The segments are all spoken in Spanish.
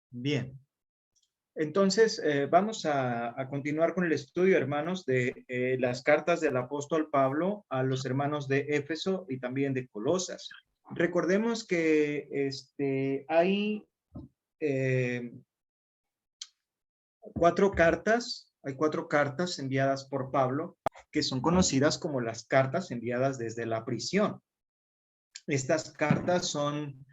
Bien, entonces vamos a continuar con el estudio, hermanos, de las cartas del apóstol Pablo a los hermanos de Éfeso y también de Colosas. Recordemos que hay eh, hay cuatro cartas enviadas por Pablo que son conocidas como las cartas enviadas desde la prisión. Estas cartas son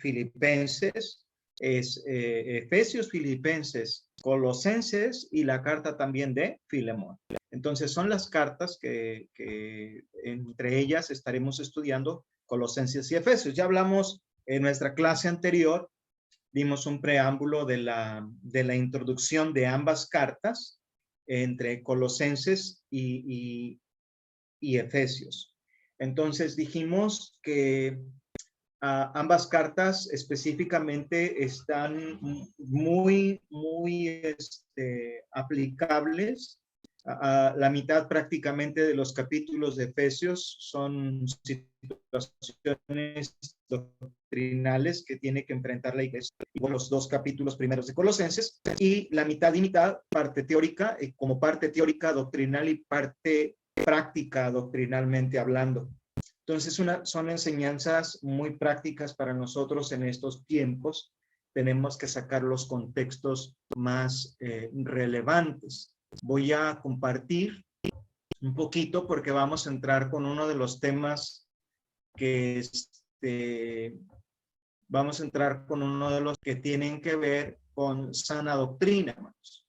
Filipenses, Efesios, Filipenses, Colosenses y la carta también de Filemón. Entonces son las cartas que entre ellas estaremos estudiando Colosenses y Efesios. Ya hablamos en nuestra clase anterior, dimos un preámbulo de la introducción de ambas cartas entre Colosenses y Efesios. Entonces dijimos que ambas cartas específicamente están muy aplicables. La mitad prácticamente de los capítulos de Efesios son situaciones doctrinales que tiene que enfrentar la iglesia, y los dos capítulos primeros de Colosenses, y la mitad y mitad, parte teórica, como parte teórica doctrinal y parte práctica doctrinalmente hablando. Entonces, son enseñanzas muy prácticas para nosotros en estos tiempos. Tenemos que sacar los contextos más relevantes. Voy a compartir un poquito porque vamos a entrar con uno de los temas que vamos a entrar con uno de los que tienen que ver con sana doctrina, hermanos.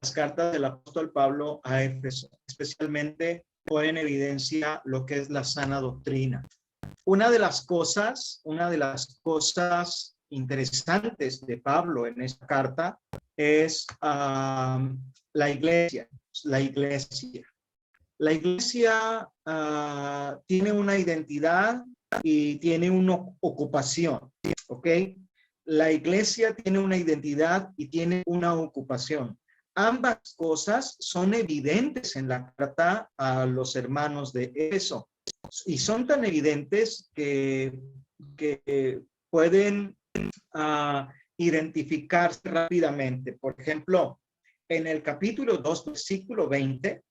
Las cartas del apóstol Pablo a Éfeso, especialmente, ponen en evidencia lo que es la sana doctrina. Una de las cosas interesantes de Pablo en esta carta es la iglesia. La iglesia tiene una identidad y tiene una ocupación, ¿ok? La iglesia tiene una identidad y tiene una ocupación. Ambas cosas son evidentes en la carta a los hermanos de Éfeso, y son tan evidentes que pueden identificarse rápidamente. Por ejemplo, en el capítulo 2, versículo 20,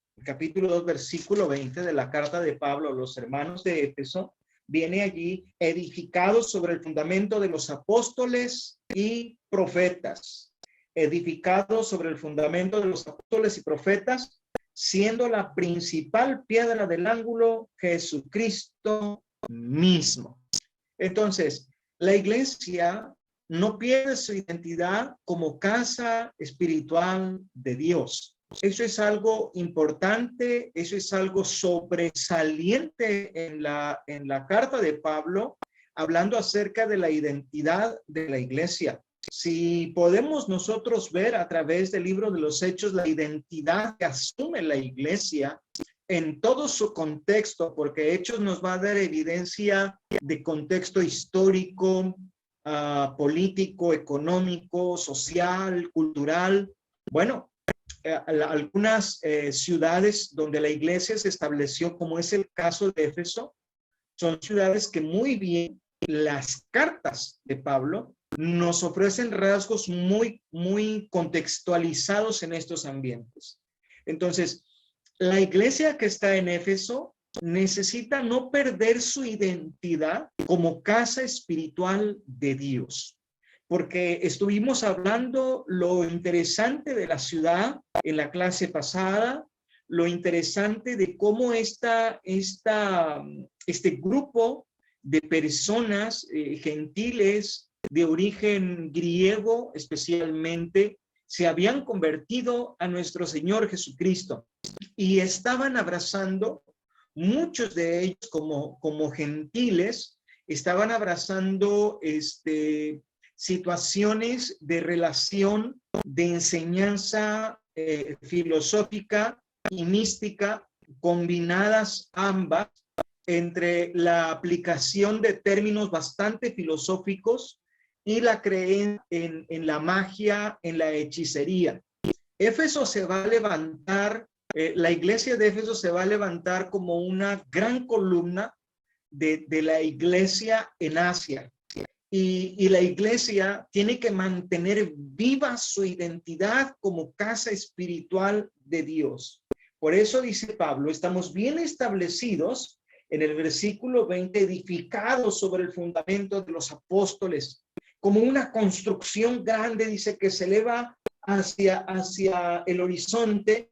de la carta de Pablo a los hermanos de Éfeso, viene allí: edificados sobre el fundamento de los apóstoles y profetas. Edificados sobre el fundamento de los apóstoles y profetas, siendo la principal piedra del ángulo Jesucristo mismo. Entonces, la iglesia no pierde su identidad como casa espiritual de Dios. Eso es algo importante, eso es algo sobresaliente en la carta de Pablo, hablando acerca de la identidad de la iglesia. Si podemos nosotros ver a través del libro de los Hechos la identidad que asume la iglesia en todo su contexto, porque Hechos nos va a dar evidencia de contexto histórico, político, económico, social, cultural. Bueno, algunas ciudades donde la iglesia se estableció, como es el caso de Éfeso, son ciudades que muy bien las cartas de Pablo nos ofrecen rasgos muy contextualizados en estos ambientes. Entonces, la iglesia que está en Éfeso necesita no perder su identidad como casa espiritual de Dios, porque estuvimos hablando lo interesante de la ciudad en la clase pasada, lo interesante de cómo este grupo de personas gentiles de origen griego especialmente se habían convertido a nuestro Señor Jesucristo y estaban abrazando, muchos de ellos como gentiles, estaban abrazando situaciones de relación, de enseñanza filosófica y mística, combinadas ambas, entre la aplicación de términos bastante filosóficos y la creencia en la magia, en la hechicería. Éfeso se va a levantar, la iglesia de Éfeso se va a levantar como una gran columna de la iglesia en Asia. y la iglesia tiene que mantener viva su identidad como casa espiritual de Dios. Por eso dice Pablo, estamos bien establecidos en el versículo 20, edificados sobre el fundamento de los apóstoles, como una construcción grande, dice, que se eleva hacia el horizonte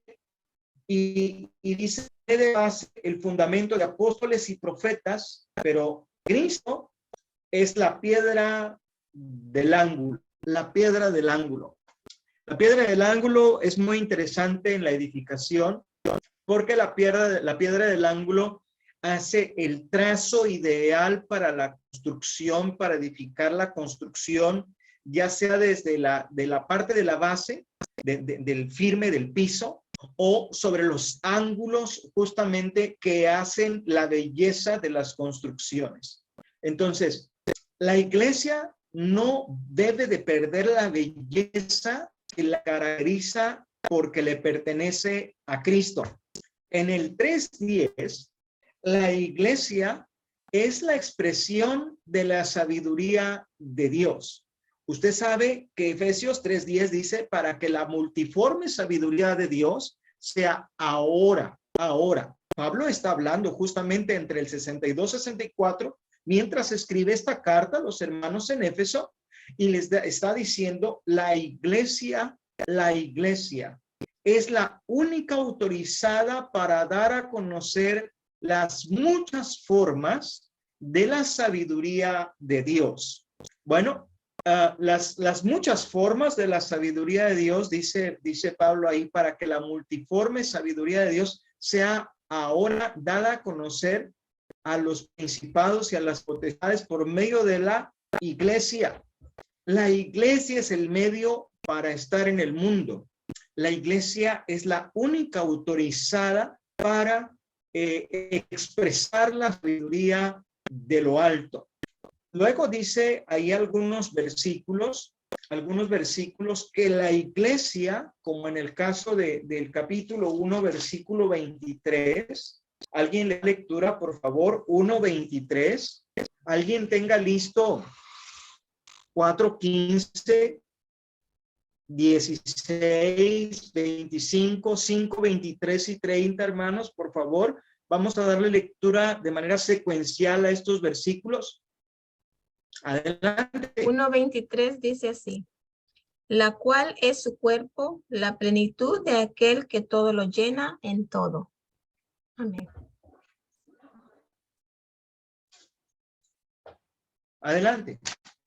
y dice de base el fundamento de apóstoles y profetas, pero Cristo es la piedra del ángulo, la piedra del ángulo. La piedra del ángulo es muy interesante en la edificación porque la piedra del ángulo hace el trazo ideal para la construcción, para edificar la construcción, ya sea desde de la parte de la base, del firme del piso, o sobre los ángulos justamente que hacen la belleza de las construcciones. Entonces, la iglesia no debe de perder la belleza que la caracteriza porque le pertenece a Cristo. En el 3:10, la iglesia es la expresión de la sabiduría de Dios. Usted sabe que Efesios 3:10 dice, para que la multiforme sabiduría de Dios sea ahora. Pablo está hablando justamente entre el 62 y 64, mientras escribe esta carta a los hermanos en Éfeso, y les está diciendo, la iglesia es la única autorizada para dar a conocer las muchas formas de la sabiduría de Dios. Bueno, las muchas formas de la sabiduría de Dios, dice Pablo ahí, para que la multiforme sabiduría de Dios sea ahora dada a conocer a los principados y a las potestades por medio de la iglesia. La iglesia es el medio para estar en el mundo. La iglesia es la única autorizada para expresar la sabiduría de lo alto. Luego dice ahí algunos versículos que la iglesia, como en el caso del capítulo 1, versículo 23, alguien lee lectura, por favor, 1:23. Alguien tenga listo 4:15, 16, 25, 5, 23 y 30, hermanos, por favor. Vamos a darle lectura de manera secuencial a estos versículos. Adelante. 1:23 dice así: la cual es su cuerpo, la plenitud de aquel que todo lo llena en todo. Amén. Adelante.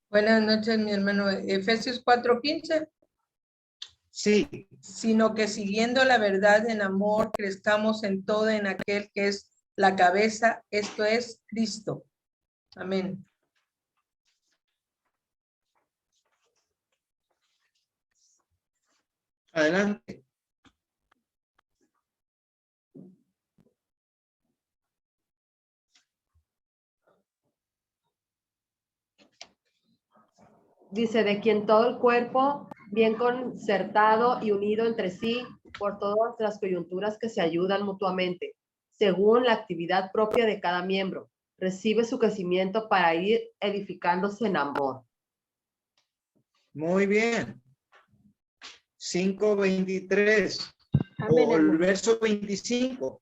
Buenas noches, mi hermano. Efesios 4:15. Sí. Sino que siguiendo la verdad en amor, crezcamos en todo en aquel que es la cabeza, esto es Cristo. Amén. Adelante. Dice, de quien todo el cuerpo, bien concertado y unido entre sí por todas las coyunturas que se ayudan mutuamente, según la actividad propia de cada miembro, recibe su crecimiento para ir edificándose en amor. Muy bien. 5:23. Amén, O el hermano. verso 25.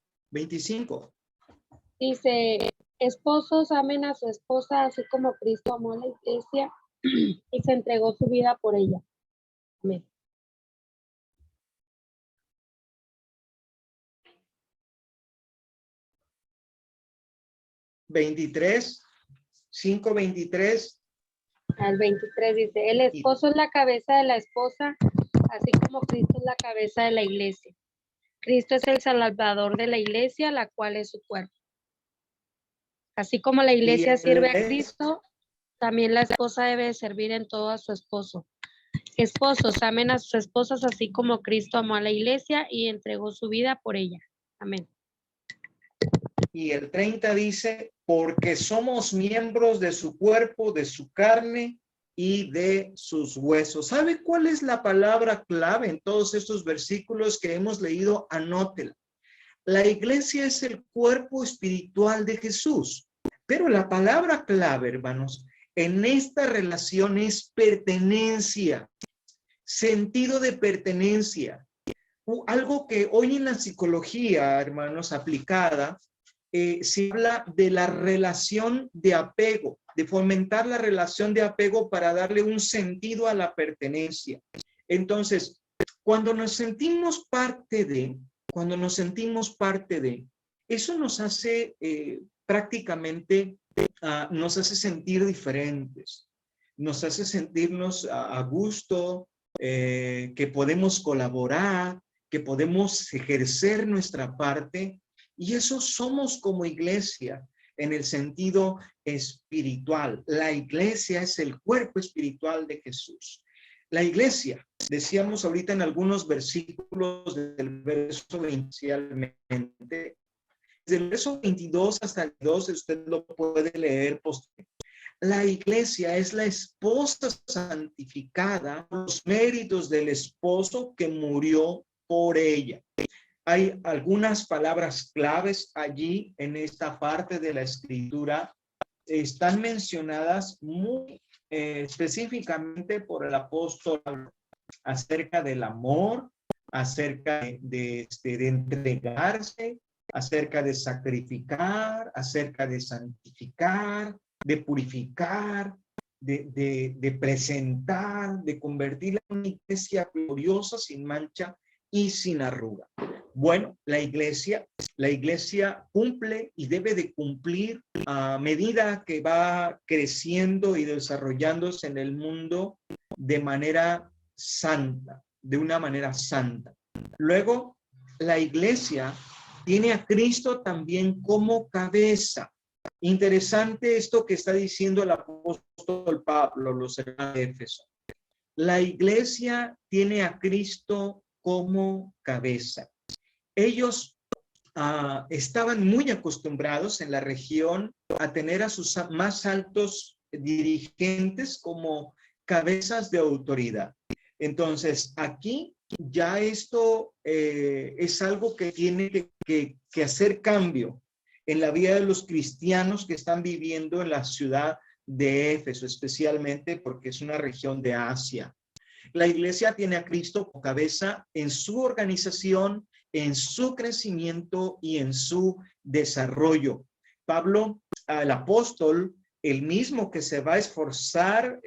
Dice, esposos amen a su esposa, así como Cristo amó a la iglesia y se entregó su vida por ella. Amén. ¿23? 5:23. Al 23 dice, el esposo es la cabeza de la esposa, así como Cristo es la cabeza de la iglesia. Cristo es el salvador de la iglesia, la cual es su cuerpo. Así como la iglesia sirve a Cristo, también la esposa debe servir en todo a su esposo. Esposos, amen a sus esposas, así como Cristo amó a la iglesia y entregó su vida por ella. Amén. Y el 30 dice, porque somos miembros de su cuerpo, de su carne y de sus huesos. ¿Sabe cuál es la palabra clave en todos estos versículos que hemos leído? Anótela. La iglesia es el cuerpo espiritual de Jesús. Pero la palabra clave, hermanos, En esta relación es pertenencia, sentido de pertenencia. Algo que hoy en la psicología, hermanos, aplicada, se habla de la relación de apego, de fomentar la relación de apego para darle un sentido a la pertenencia. Entonces, cuando nos sentimos parte de, eso nos hace prácticamente, nos hace sentir diferentes, nos hace sentirnos a gusto, que podemos colaborar, que podemos ejercer nuestra parte, y eso somos como iglesia en el sentido espiritual. La iglesia es el cuerpo espiritual de Jesús. La iglesia, decíamos ahorita en algunos versículos del verso 20, inicialmente, desde el verso 22 hasta el 12, usted lo puede leer posteriormente. La iglesia es la esposa santificada por los méritos del esposo que murió por ella. Hay algunas palabras claves allí en esta parte de la escritura. Están mencionadas muy específicamente por el apóstol acerca del amor, acerca de entregarse, acerca de sacrificar, acerca de santificar, de purificar, de presentar, de convertirla en una iglesia gloriosa, sin mancha y sin arruga. Bueno, la iglesia cumple y debe de cumplir a medida que va creciendo y desarrollándose en el mundo de manera santa, de una manera santa. Luego, la iglesia tiene a Cristo también como cabeza. Interesante esto que está diciendo el apóstol Pablo, los hermanos de Éfeso. La iglesia tiene a Cristo como cabeza. Ellos estaban muy acostumbrados en la región a tener a sus más altos dirigentes como cabezas de autoridad. Entonces, aquí ya esto es algo que tiene que hacer cambio en la vida de los cristianos que están viviendo en la ciudad de Éfeso, especialmente porque es una región de Asia. La iglesia tiene a Cristo como cabeza en su organización, en su crecimiento y en su desarrollo. Pablo, el apóstol, el mismo que se va a esforzar,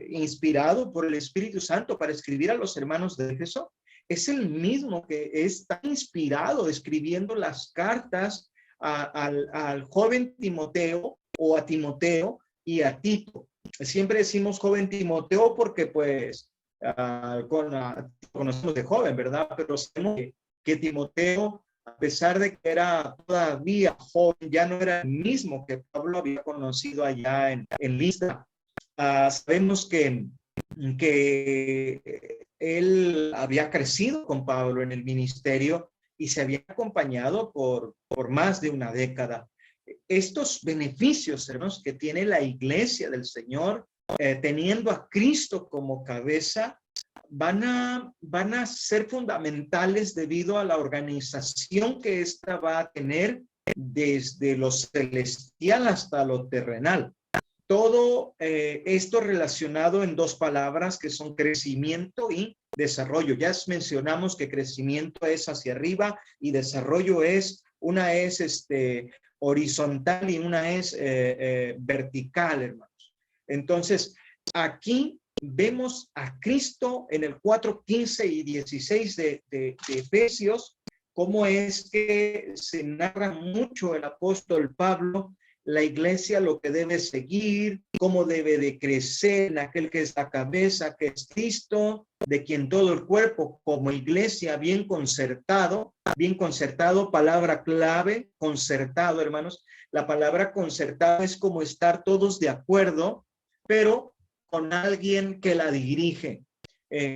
inspirado por el Espíritu Santo para escribir a los hermanos de Éfeso, es el mismo que está inspirado escribiendo las cartas al joven Timoteo o a Timoteo y a Tito. Siempre decimos joven Timoteo porque pues conocemos de joven, ¿verdad? Pero sabemos que Timoteo, a pesar de que era todavía joven, ya no era el mismo que Pablo había conocido allá en Listra. Sabemos que él había crecido con Pablo en el ministerio y se había acompañado por más de una década. Estos beneficios, hermanos, que tiene la iglesia del Señor, teniendo a Cristo como cabeza, van a ser fundamentales debido a la organización que ésta va a tener desde lo celestial hasta lo terrenal. Todo esto relacionado en dos palabras que son crecimiento y desarrollo. Ya mencionamos que crecimiento es hacia arriba y desarrollo una es horizontal y una es vertical, hermanos. Entonces, aquí vemos a Cristo en el 4, 15 y 16 de Efesios, cómo es que se narra mucho el apóstol Pablo, la iglesia lo que debe seguir, cómo debe de crecer en aquel que es la cabeza, que es Cristo, de quien todo el cuerpo como iglesia bien concertado, palabra clave, concertado, hermanos. La palabra concertado es como estar todos de acuerdo, pero con alguien que la dirige.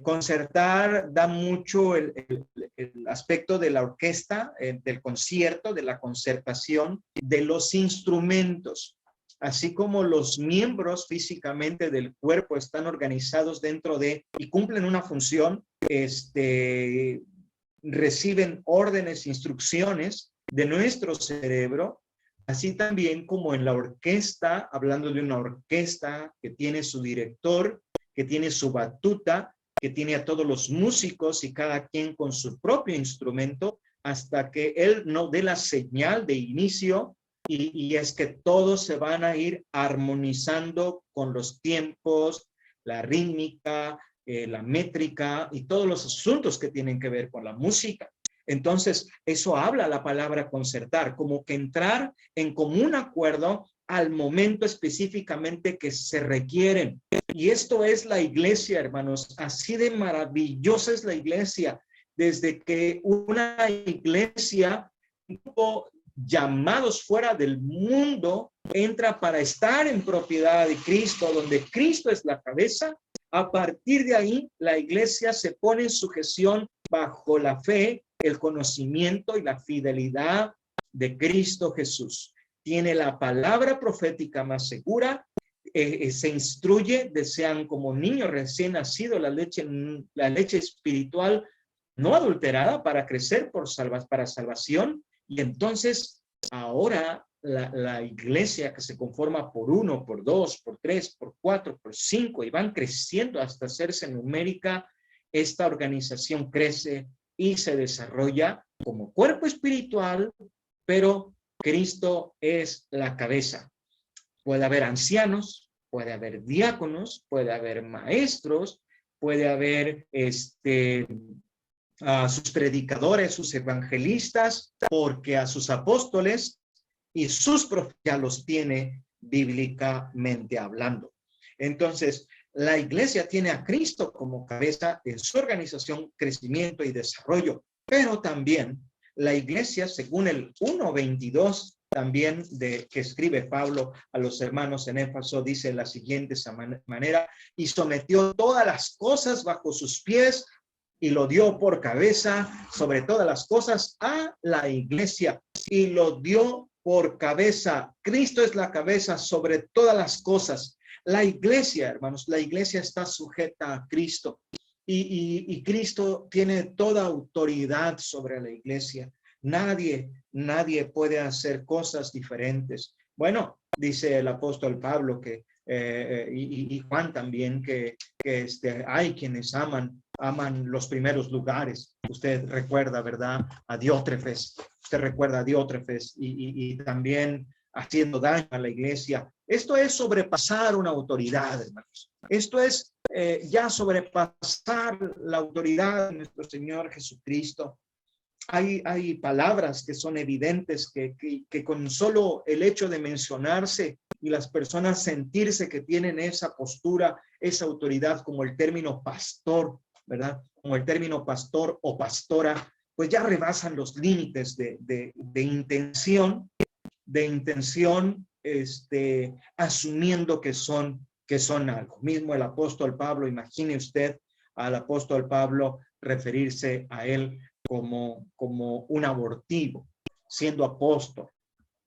Concertar da mucho el aspecto de la orquesta, del concierto, de la concertación, de los instrumentos, así como los miembros físicamente del cuerpo están organizados dentro de y cumplen una función, reciben órdenes, instrucciones de nuestro cerebro. Así también como en la orquesta, hablando de una orquesta que tiene su director, que tiene su batuta, que tiene a todos los músicos y cada quien con su propio instrumento, hasta que él no dé la señal de inicio, y es que todos se van a ir armonizando con los tiempos, la rítmica, la métrica y todos los asuntos que tienen que ver con la música. Entonces, eso habla la palabra concertar, como que entrar en común acuerdo al momento específicamente que se requieren. Y esto es la iglesia, hermanos. Así de maravillosa es la iglesia. Desde que una iglesia, un grupo llamados fuera del mundo, entra para estar en propiedad de Cristo, donde Cristo es la cabeza, a partir de ahí la iglesia se pone en sujeción bajo la fe, el conocimiento y la fidelidad de Cristo Jesús. Tiene la palabra profética más segura, se instruye, desean como niños recién nacidos la leche espiritual no adulterada para crecer para salvación. Y entonces ahora la iglesia, que se conforma por 1, por 2, por 3, por 4, por 5 y van creciendo hasta hacerse numérica, esta organización crece y se desarrolla como cuerpo espiritual, pero Cristo es la cabeza. Puede haber ancianos, puede haber diáconos, puede haber maestros, puede haber sus predicadores, sus evangelistas, porque a sus apóstoles y sus profetas ya los tiene bíblicamente hablando. Entonces, la iglesia tiene a Cristo como cabeza en su organización, crecimiento y desarrollo, pero también la iglesia, según el 1:22 también que escribe Pablo a los hermanos en Éfeso, dice de la siguiente manera: y sometió todas las cosas bajo sus pies y lo dio por cabeza sobre todas las cosas a la iglesia, y lo dio por cabeza. Cristo es la cabeza sobre todas las cosas. La iglesia, hermanos, la iglesia está sujeta a Cristo, y Cristo tiene toda autoridad sobre la iglesia. Nadie puede hacer cosas diferentes. Bueno, dice el apóstol Pablo y Juan también, que hay quienes aman los primeros lugares. Usted recuerda, ¿verdad? A Diótrefes. Usted recuerda a Diótrefes y también haciendo daño a la iglesia. Esto es sobrepasar una autoridad, hermanos. Esto es ya sobrepasar la autoridad de nuestro Señor Jesucristo. Hay palabras que son evidentes que con solo el hecho de mencionarse y las personas sentirse que tienen esa postura, esa autoridad, como el término pastor, ¿verdad? Como el término pastor o pastora, pues ya rebasan los límites de intención, asumiendo que son algo. Mismo el apóstol Pablo, imagine usted al apóstol Pablo referirse a él como un abortivo, siendo apóstol.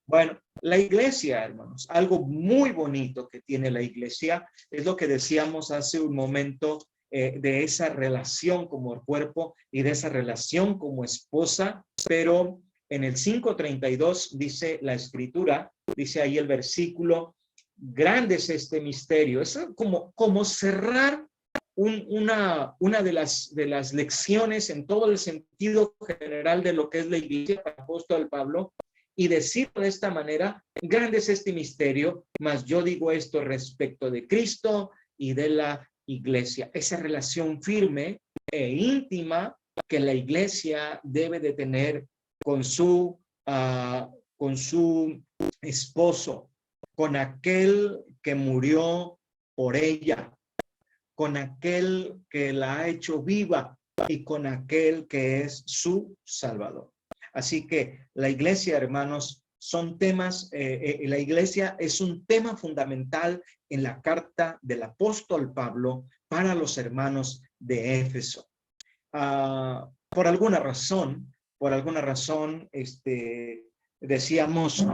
Bueno, la iglesia, hermanos, algo muy bonito que tiene la iglesia es lo que decíamos hace un momento, de esa relación como el cuerpo y de esa relación como esposa, pero en el 5:32 dice la escritura, dice ahí el versículo: grande es este misterio. Es como cerrar una de las lecciones en todo el sentido general de lo que es la iglesia para el apóstol Pablo, y decirlo de esta manera: grande es este misterio, mas yo digo esto respecto de Cristo y de la iglesia. Esa relación firme e íntima que la iglesia debe de tener con su esposo, con aquel que murió por ella, con aquel que la ha hecho viva y con aquel que es su Salvador. Así que la iglesia, hermanos, son temas, la iglesia es un tema fundamental en la carta del apóstol Pablo para los hermanos de Éfeso. Por alguna razón, decíamos,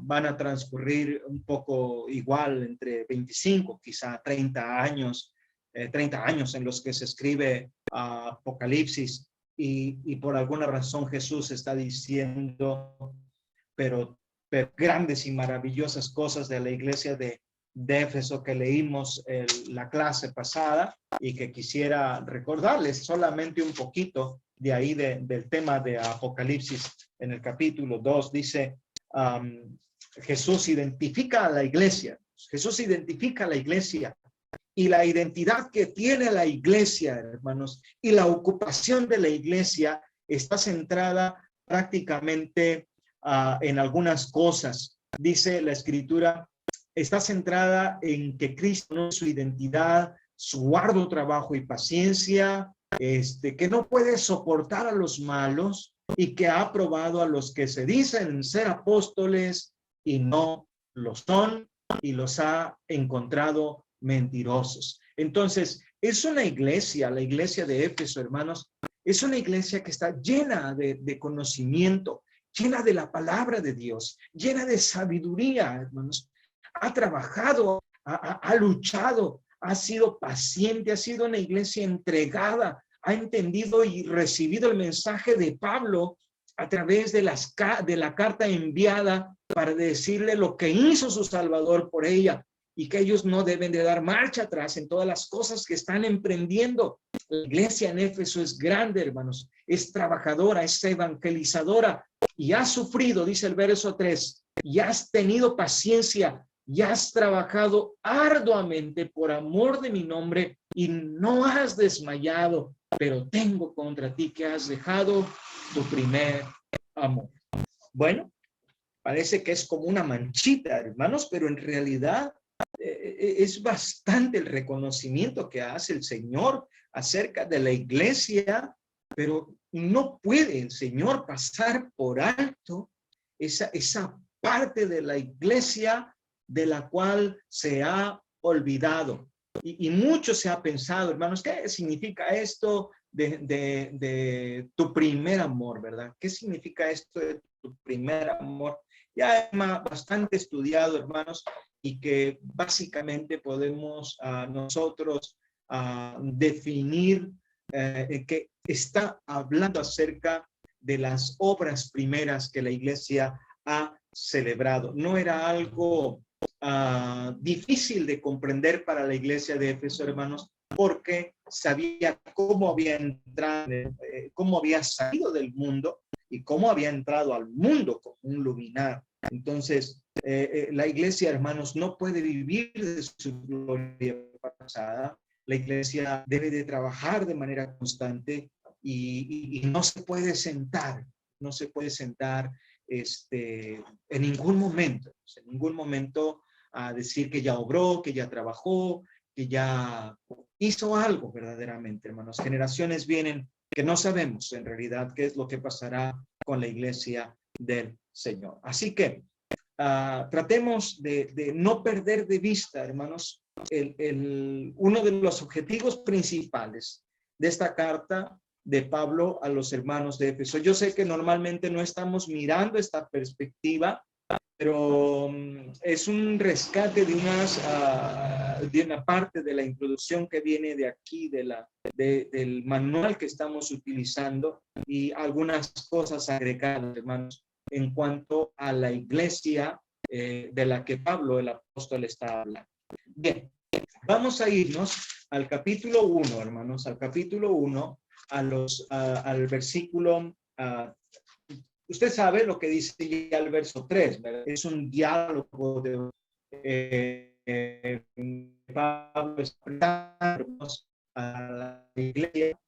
van a transcurrir un poco igual, entre 25, quizá 30 años en los que se escribe Apocalipsis, y por alguna razón Jesús está diciendo: pero pero grandes y maravillosas cosas de la iglesia de Éfeso que leímos la clase pasada y que quisiera recordarles solamente un poquito de ahí del tema de Apocalipsis en el capítulo 2. Dice, Jesús identifica a la iglesia. Jesús identifica a la iglesia y la identidad que tiene la iglesia, hermanos, y la ocupación de la iglesia está centrada prácticamente en algunas cosas. Dice la escritura, está centrada en que Cristo, ¿no?, su identidad, su arduo trabajo y paciencia, que no puede soportar a los malos y que ha aprobado a los que se dicen ser apóstoles y no lo son, y los ha encontrado mentirosos. Entonces, es una iglesia, la iglesia de Éfeso, hermanos, es una iglesia que está llena de conocimiento, llena de la palabra de Dios, llena de sabiduría, hermanos. Ha trabajado, ha luchado, ha sido paciente, ha sido una iglesia entregada, ha entendido y recibido el mensaje de Pablo a través de la carta enviada para decirle lo que hizo su Salvador por ella y que ellos no deben de dar marcha atrás en todas las cosas que están emprendiendo. La iglesia en Éfeso es grande, hermanos, es trabajadora, es evangelizadora y ha sufrido, dice el verso 3, y has tenido paciencia y has trabajado arduamente por amor de mi nombre y no has desmayado, pero tengo contra ti que has dejado tu primer amor. Bueno, parece que es como una manchita, hermanos, pero en realidad es bastante el reconocimiento que hace el Señor acerca de la iglesia, pero no puede el Señor pasar por alto esa parte de la iglesia de la cual se ha olvidado. Y mucho se ha pensado, hermanos, ¿qué significa esto de tu primer amor, verdad? ¿Qué significa esto de tu primer amor? Ya bastante estudiado, hermanos, y que básicamente podemos nosotros definir que está hablando acerca de las obras primeras que la iglesia ha celebrado. No era algo difícil de comprender para la iglesia de Éfeso, hermanos, porque sabía cómo había entrado, cómo había salido del mundo y cómo había entrado al mundo como un luminar. Entonces, la iglesia, hermanos, no puede vivir de su gloria pasada. La iglesia debe de trabajar de manera constante y no se puede sentar, en ningún momento a decir que ya obró, que ya trabajó, que ya hizo algo verdaderamente, hermanos. Generaciones vienen que no sabemos en realidad qué es lo que pasará con la iglesia del Señor. Así que tratemos de no perder de vista, hermanos, uno de los objetivos principales de esta carta de Pablo a los hermanos de Éfeso. Yo sé que normalmente no estamos mirando esta perspectiva, pero es un rescate de una parte de la introducción que viene de aquí, del manual que estamos utilizando y algunas cosas agregadas, hermanos, en cuanto a la iglesia de la que Pablo, el apóstol, está hablando. Bien, vamos a irnos al capítulo 1, hermanos, al capítulo 1, al versículo, usted sabe lo que dice ya el verso 3, ¿verdad? Es un diálogo de Pablo a la iglesia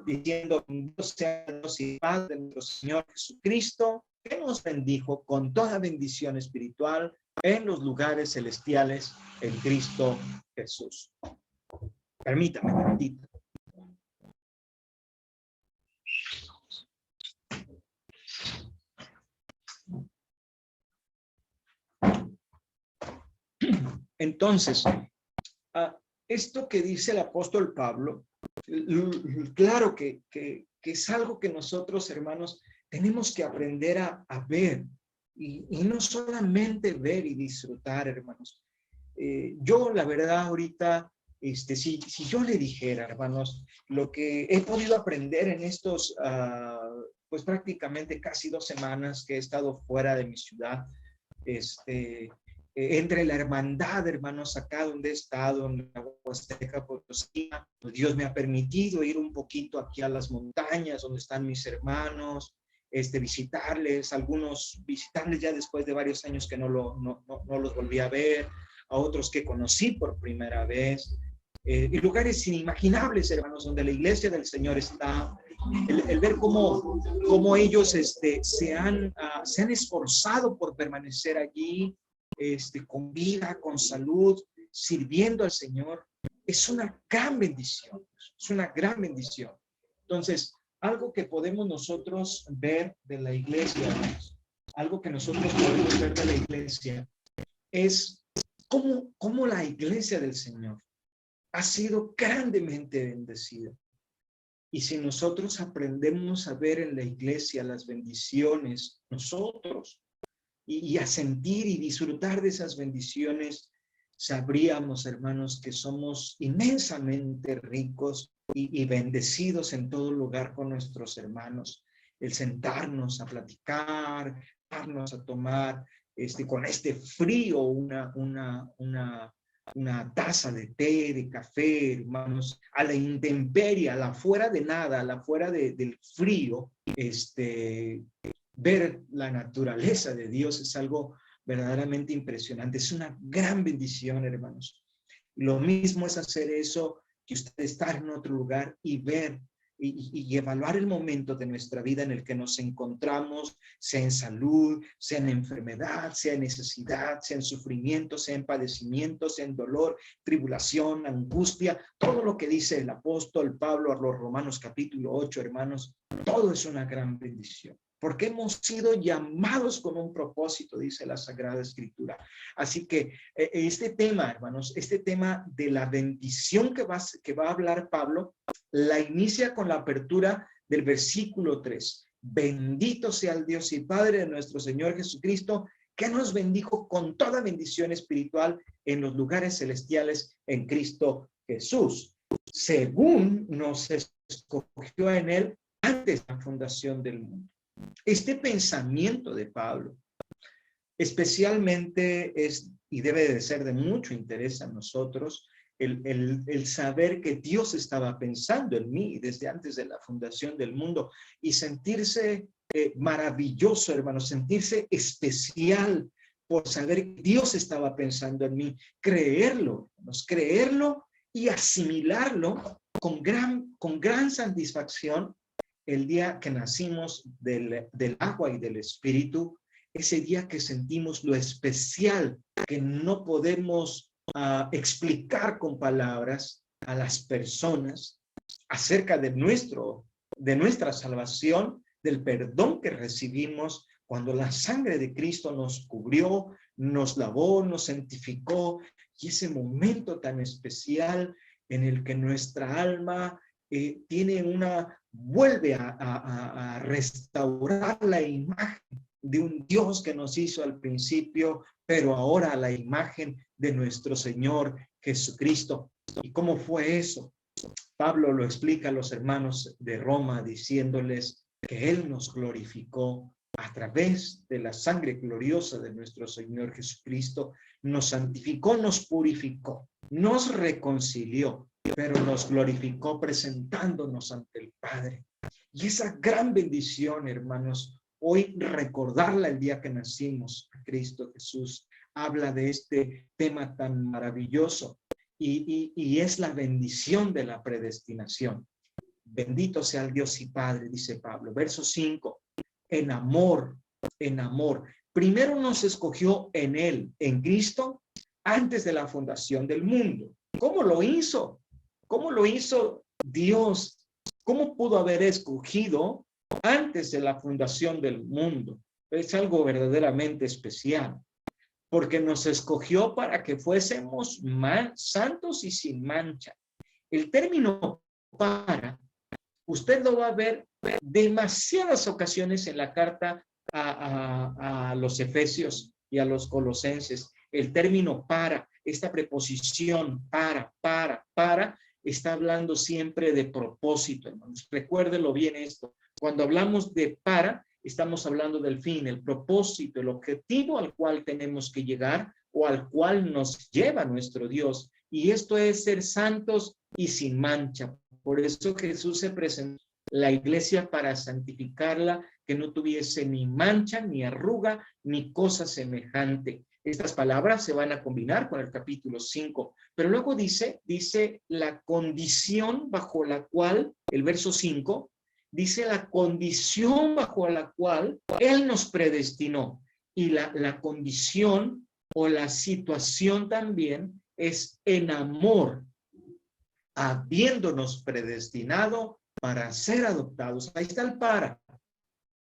diciendo: Dios sea Dios y Padre de nuestro Señor Jesucristo, que nos bendijo con toda bendición espiritual en los lugares celestiales en Cristo Jesús. Permítame un momentito. Entonces, esto que dice el apóstol Pablo, claro que es algo que nosotros, hermanos, tenemos que aprender a ver y no solamente ver y disfrutar, hermanos. Yo, la verdad, ahorita, si yo le dijera, hermanos, lo que he podido aprender en estos, pues prácticamente casi 2 semanas que he estado fuera de mi ciudad, entre la hermandad, hermanos, acá donde he estado, en la Huasteca Potosina, pues Dios me ha permitido ir un poquito aquí a las montañas donde están mis hermanos, visitarles, algunos visitarles ya después de varios años que no los volví a ver, a otros que conocí por primera vez, y lugares inimaginables, hermanos, donde la iglesia del Señor está, el ver cómo ellos se han esforzado por permanecer allí, con vida, con salud, sirviendo al Señor, es una gran bendición, es una gran bendición. Entonces, algo que podemos nosotros ver de la iglesia, algo que nosotros podemos ver de la iglesia, es cómo la iglesia del Señor ha sido grandemente bendecida. Y si nosotros aprendemos a ver en la iglesia las bendiciones, nosotros, y a sentir y disfrutar de esas bendiciones, sabríamos, hermanos, que somos inmensamente ricos y bendecidos en todo lugar con nuestros hermanos. El sentarnos a platicar, darnos a tomar, con este frío, una taza de té, de café, hermanos, a la intemperie, a la fuera de nada, a la fuera del frío, ver la naturaleza de Dios es algo verdaderamente impresionante. Es una gran bendición, hermanos. Lo mismo es hacer eso que usted estar en otro lugar y ver y evaluar el momento de nuestra vida en el que nos encontramos, sea en salud, sea en enfermedad, sea en necesidad, sea en sufrimiento, sea en padecimiento, sea en dolor, tribulación, angustia, todo lo que dice el apóstol Pablo a los Romanos capítulo 8, hermanos, todo es una gran bendición. Porque hemos sido llamados con un propósito, dice la Sagrada Escritura. Así que este tema, hermanos, este tema de la bendición que va a hablar Pablo, la inicia con la apertura del versículo 3. Bendito sea el Dios y Padre de nuestro Señor Jesucristo, que nos bendijo con toda bendición espiritual en los lugares celestiales en Cristo Jesús, según nos escogió en él antes de la fundación del mundo. Este pensamiento de Pablo especialmente es y debe de ser de mucho interés a nosotros el saber que Dios estaba pensando en mí desde antes de la fundación del mundo y sentirse maravilloso, hermano, sentirse especial por saber que Dios estaba pensando en mí, creerlo, hermanos, creerlo y asimilarlo con gran satisfacción. El día que nacimos del agua y del Espíritu, ese día que sentimos lo especial que no podemos explicar con palabras a las personas acerca de nuestra salvación, del perdón que recibimos cuando la sangre de Cristo nos cubrió, nos lavó, nos santificó, y ese momento tan especial en el que nuestra alma vuelve a restaurar la imagen de un Dios que nos hizo al principio, pero ahora la imagen de nuestro Señor Jesucristo. ¿Y cómo fue eso? Pablo lo explica a los hermanos de Roma diciéndoles que Él nos glorificó a través de la sangre gloriosa de nuestro Señor Jesucristo, nos santificó, nos purificó, nos reconcilió, pero nos glorificó presentándonos ante el Padre. Y esa gran bendición, hermanos, hoy recordarla el día que nacimos a Cristo Jesús, habla de este tema tan maravilloso y es la bendición de la predestinación. Bendito sea el Dios y Padre, dice Pablo. Verso 5, en amor. Primero nos escogió en Él, en Cristo, antes de la fundación del mundo. ¿Cómo lo hizo? ¿Cómo lo hizo Dios? ¿Cómo pudo haber escogido antes de la fundación del mundo? Es algo verdaderamente especial, porque nos escogió para que fuésemos santos y sin mancha. El término para, usted lo va a ver demasiadas ocasiones en la carta a los Efesios y a los Colosenses. El término para, esta preposición para, está hablando siempre de propósito, hermanos. Recuérdelo bien esto. Cuando hablamos de para, estamos hablando del fin, el propósito, el objetivo al cual tenemos que llegar o al cual nos lleva nuestro Dios. Y esto es ser santos y sin mancha. Por eso Jesús se presentó la iglesia para santificarla, que no tuviese ni mancha, ni arruga, ni cosa semejante. Estas palabras se van a combinar con el capítulo 5, pero luego dice la condición bajo la cual, el verso 5, dice la condición bajo la cual Él nos predestinó. Y la condición o la situación también es en amor, habiéndonos predestinado para ser adoptados. Ahí está el para.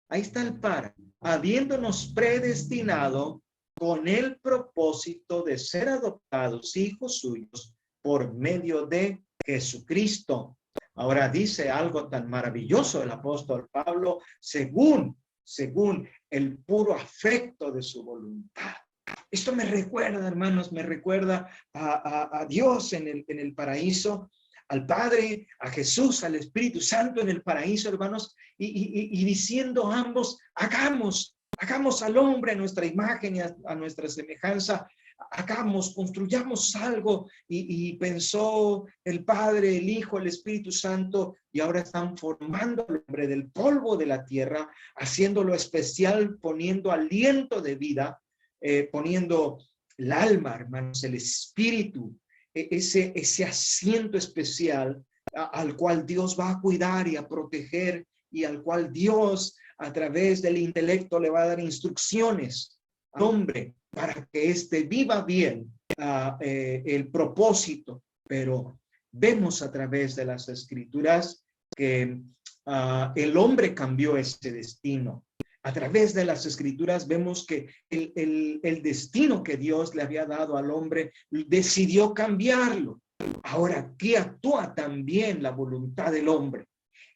Ahí está el para. Habiéndonos predestinado con el propósito de ser adoptados hijos suyos por medio de Jesucristo. Ahora dice algo tan maravilloso el apóstol Pablo, según el puro afecto de su voluntad. Esto me recuerda, hermanos, me recuerda a Dios en el paraíso, al Padre, a Jesús, al Espíritu Santo en el paraíso, hermanos, y diciendo ambos, hagamos al hombre a nuestra imagen y a nuestra semejanza, construyamos algo, y pensó el Padre, el Hijo, el Espíritu Santo, y ahora están formando al hombre del polvo de la tierra, haciéndolo especial, poniendo aliento de vida, poniendo el alma, hermanos, el espíritu, ese asiento especial al cual Dios va a cuidar y a proteger, y al cual Dios a través del intelecto le va a dar instrucciones al hombre para que éste viva bien el propósito. Pero vemos a través de las escrituras que el hombre cambió ese destino. A través de las escrituras vemos que el destino que Dios le había dado al hombre decidió cambiarlo. Ahora, aquí actúa también la voluntad del hombre.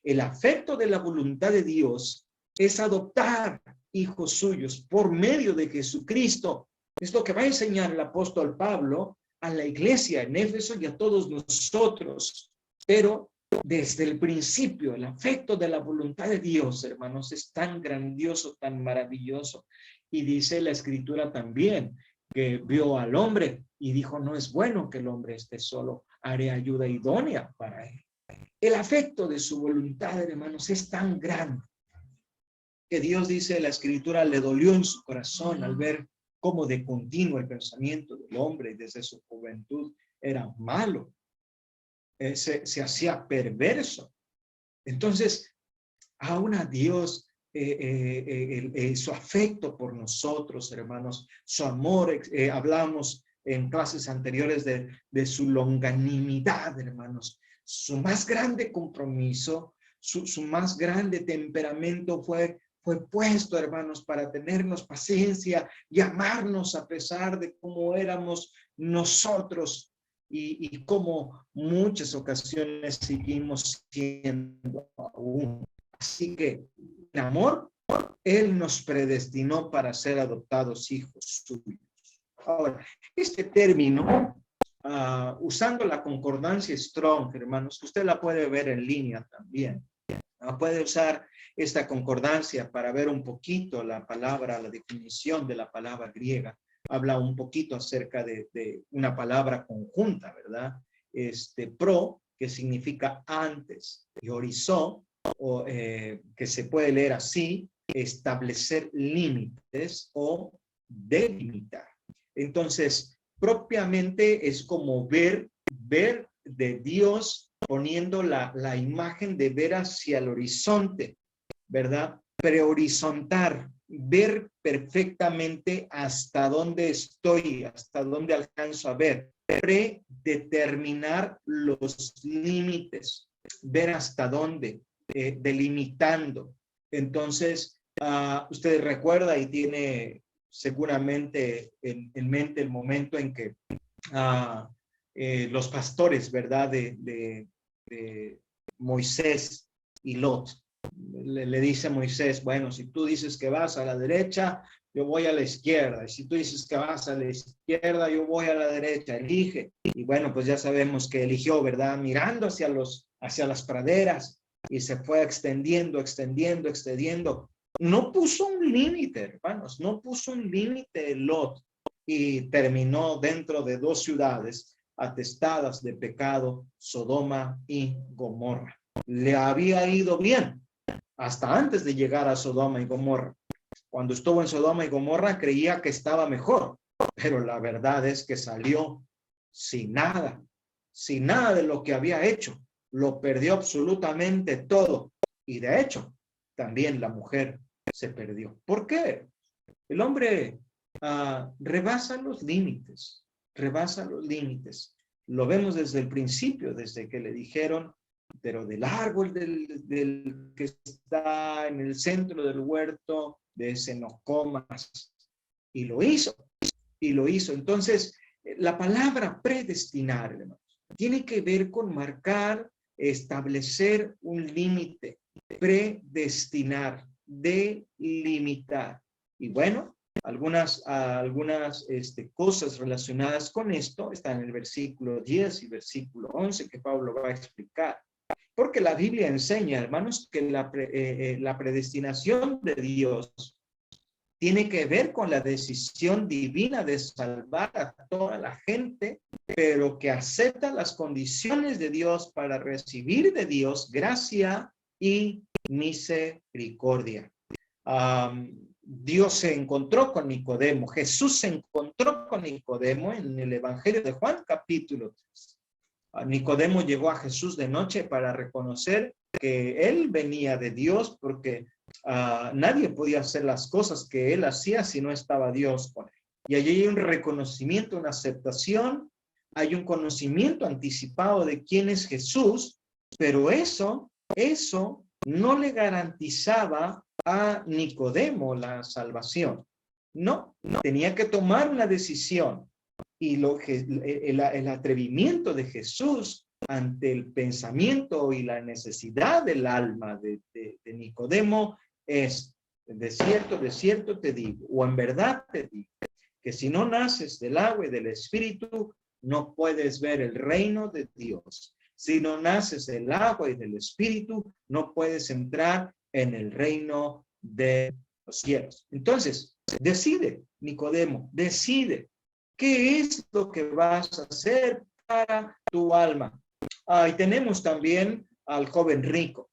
El afecto de la voluntad de Dios es adoptar hijos suyos por medio de Jesucristo. Es lo que va a enseñar el apóstol Pablo a la iglesia en Éfeso y a todos nosotros. Pero desde el principio, el afecto de la voluntad de Dios, hermanos, es tan grandioso, tan maravilloso. Y dice la escritura también que vio al hombre y dijo, no es bueno que el hombre esté solo, haré ayuda idónea para él. El afecto de su voluntad, hermanos, es tan grande que Dios, dice la escritura, le dolió en su corazón al ver cómo de continuo el pensamiento del hombre desde su juventud era malo. Se hacía perverso. Entonces, aún a Dios, su afecto por nosotros, hermanos, su amor, hablamos en clases anteriores de su longanimidad, hermanos, su más grande compromiso, su más grande temperamento fue puesto, hermanos, para tenernos paciencia y amarnos a pesar de cómo éramos nosotros. Y como muchas ocasiones seguimos siendo aún. Así que en amor, Él nos predestinó para ser adoptados hijos suyos. Ahora, este término, usando la concordancia Strong, hermanos, que usted la puede ver en línea también. Puede usar esta concordancia para ver un poquito la palabra, la definición de la palabra griega. Habla un poquito acerca de una palabra conjunta, ¿verdad? Pro, que significa antes, y horizon, que se puede leer así, establecer límites o delimitar. Entonces, propiamente es como ver de Dios poniendo la imagen de ver hacia el horizonte, ¿verdad? Prehorizontar, ver perfectamente hasta dónde estoy, hasta dónde alcanzo a ver, predeterminar los límites, ver hasta dónde, delimitando. Entonces, usted recuerda y tiene seguramente en mente el momento en que los pastores, ¿verdad? De Moisés y Lot. Le dice a Moisés, bueno, si tú dices que vas a la derecha, yo voy a la izquierda. Y si tú dices que vas a la izquierda, yo voy a la derecha. Elige. Y bueno, pues ya sabemos que eligió, ¿verdad? Mirando hacia las praderas y se fue extendiendo. No puso un límite, hermanos, no puso un límite Lot y terminó dentro de 2 ciudades atestadas de pecado, Sodoma y Gomorra. Le había ido bien hasta antes de llegar a Sodoma y Gomorra. Cuando estuvo en Sodoma y Gomorra creía que estaba mejor, pero la verdad es que salió sin nada de lo que había hecho. Lo perdió absolutamente todo. Y de hecho, también la mujer se perdió. ¿Por qué? El hombre rebasa los límites, Lo vemos desde el principio, desde que le dijeron, pero del árbol del que está en el centro del huerto, de ese no comas. Y lo hizo. Entonces, la palabra predestinar, hermanos, tiene que ver con marcar, establecer un límite, predestinar, delimitar. Y bueno, algunas cosas relacionadas con esto están en el versículo 10 y versículo 11 que Pablo va a explicar. Porque la Biblia enseña, hermanos, que la predestinación de Dios tiene que ver con la decisión divina de salvar a toda la gente, pero que acepta las condiciones de Dios para recibir de Dios gracia y misericordia. Dios se encontró con Nicodemo, Jesús se encontró con Nicodemo en el Evangelio de Juan, capítulo 3. Nicodemo llegó a Jesús de noche para reconocer que él venía de Dios, porque nadie podía hacer las cosas que él hacía si no estaba Dios con él. Y allí hay un reconocimiento, una aceptación, hay un conocimiento anticipado de quién es Jesús, pero eso no le garantizaba a Nicodemo la salvación. No, tenía que tomar una decisión. Y el atrevimiento de Jesús ante el pensamiento y la necesidad del alma de Nicodemo es: de cierto te digo, o en verdad te digo, que si no naces del agua y del espíritu, no puedes ver el reino de Dios. Si no naces del agua y del espíritu, no puedes entrar en el reino de los cielos. Entonces, decide, Nicodemo, decide. ¿Qué es lo que vas a hacer para tu alma? Y tenemos también al joven rico.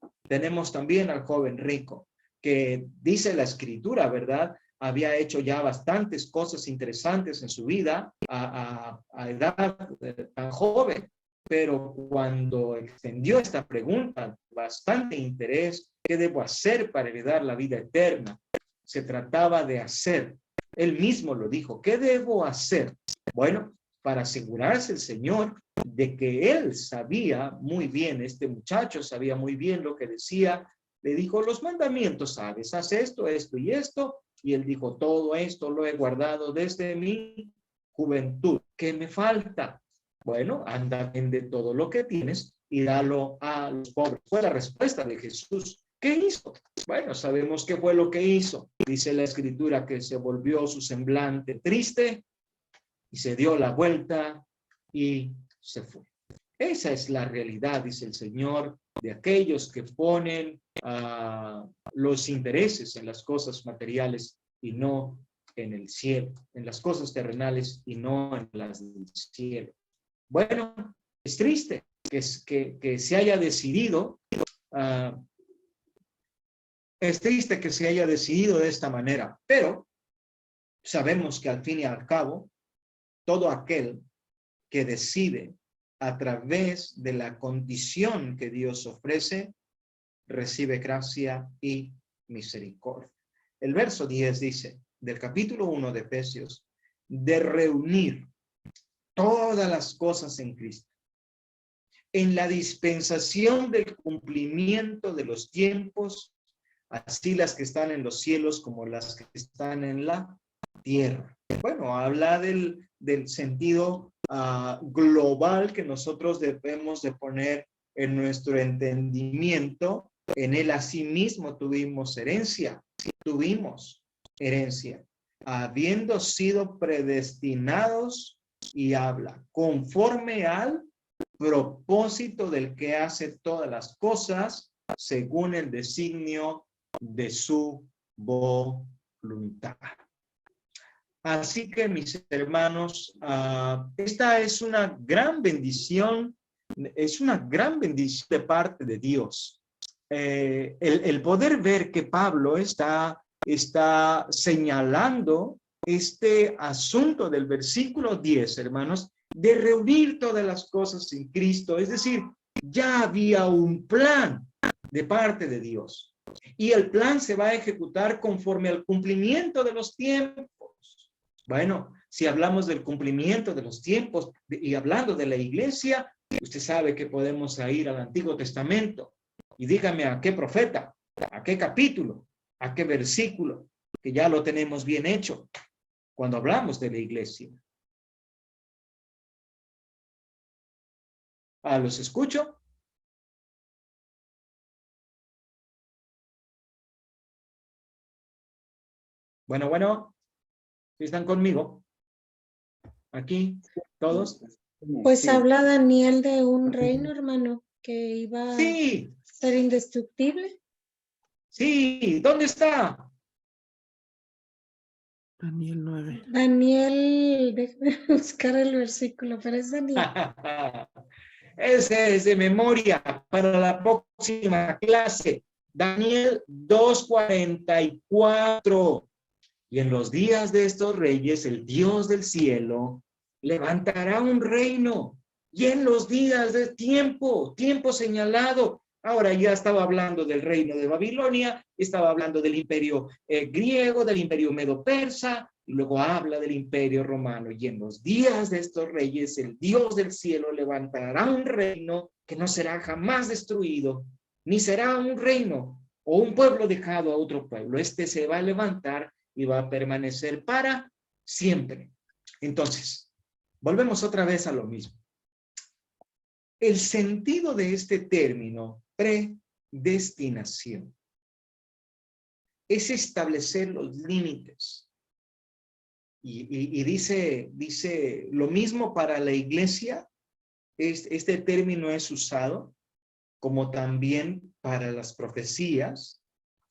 Que dice la escritura, ¿verdad? Había hecho ya bastantes cosas interesantes en su vida a edad tan joven. Pero cuando extendió esta pregunta, bastante interés, ¿qué debo hacer para heredar la vida eterna? Se trataba de hacer. Él mismo lo dijo, ¿qué debo hacer? Bueno, para asegurarse el Señor de que él sabía muy bien, este muchacho sabía muy bien lo que decía, le dijo, los mandamientos sabes, haz esto, esto y esto, y él dijo, todo esto lo he guardado desde mi juventud. ¿Qué me falta? Bueno, anda, vende todo lo que tienes y dalo a los pobres. Fue la respuesta de Jesús. ¿Qué hizo? Bueno, sabemos qué fue lo que hizo. Dice la escritura que se volvió su semblante triste y se dio la vuelta y se fue. Esa es la realidad, dice el Señor, de aquellos que ponen los intereses en las cosas materiales y no en el cielo, en las cosas terrenales y no en las del cielo. Bueno, es triste que se haya decidido de esta manera, pero sabemos que al fin y al cabo, todo aquel que decide a través de la condición que Dios ofrece, recibe gracia y misericordia. El verso 10 dice, del capítulo 1 de Efesios, de reunir todas las cosas en Cristo, en la dispensación del cumplimiento de los tiempos, así las que están en los cielos como las que están en la tierra. Bueno, habla del sentido global que nosotros debemos de poner en nuestro entendimiento. En él asimismo tuvimos herencia, habiendo sido predestinados, y habla, conforme al propósito del que hace todas las cosas, según el designio de su voluntad. Así que, mis hermanos, esta es una gran bendición, de parte de Dios. El poder ver que Pablo está señalando este asunto del versículo 10, hermanos, de reunir todas las cosas en Cristo. Es decir, ya había un plan de parte de Dios. Y el plan se va a ejecutar conforme al cumplimiento de los tiempos. Bueno, si hablamos del cumplimiento de los tiempos y hablando de la iglesia, usted sabe que podemos ir al Antiguo Testamento y dígame a qué profeta, a qué capítulo, a qué versículo, que ya lo tenemos bien hecho cuando hablamos de la iglesia. ¿Los escucho? Bueno, ¿están conmigo? Aquí, todos. Pues Sí. habla Daniel de un reino, hermano, que iba Sí, a ser indestructible. sí, ¿dónde está? Daniel 9. Daniel, déjame buscar el versículo, pero es Daniel. Ese es de memoria para la próxima clase. Daniel 2:44. Y en los días de estos reyes, el Dios del cielo levantará un reino. Y en los días de tiempo señalado. Ahora ya estaba hablando del reino de Babilonia, estaba hablando del imperio griego, del imperio medo-persa, y luego habla del imperio romano. Y en los días de estos reyes, el Dios del cielo levantará un reino que no será jamás destruido, ni será un reino o un pueblo dejado a otro pueblo. Este se va a levantar y va a permanecer para siempre. Entonces, volvemos otra vez a lo mismo. El sentido de este término, predestinación, es establecer los límites. Y dice lo mismo para la iglesia. Este término es usado como también para las profecías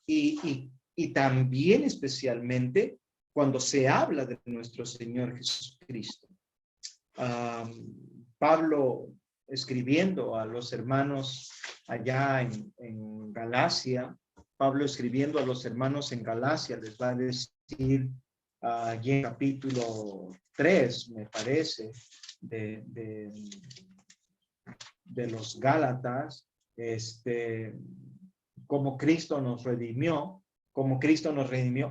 y también especialmente cuando se habla de nuestro Señor Jesucristo. Pablo, escribiendo a los hermanos allá en Galacia, Pablo escribiendo a los hermanos en Galacia les va a decir allí en capítulo 3, me parece, de los Gálatas, como Cristo nos redimió,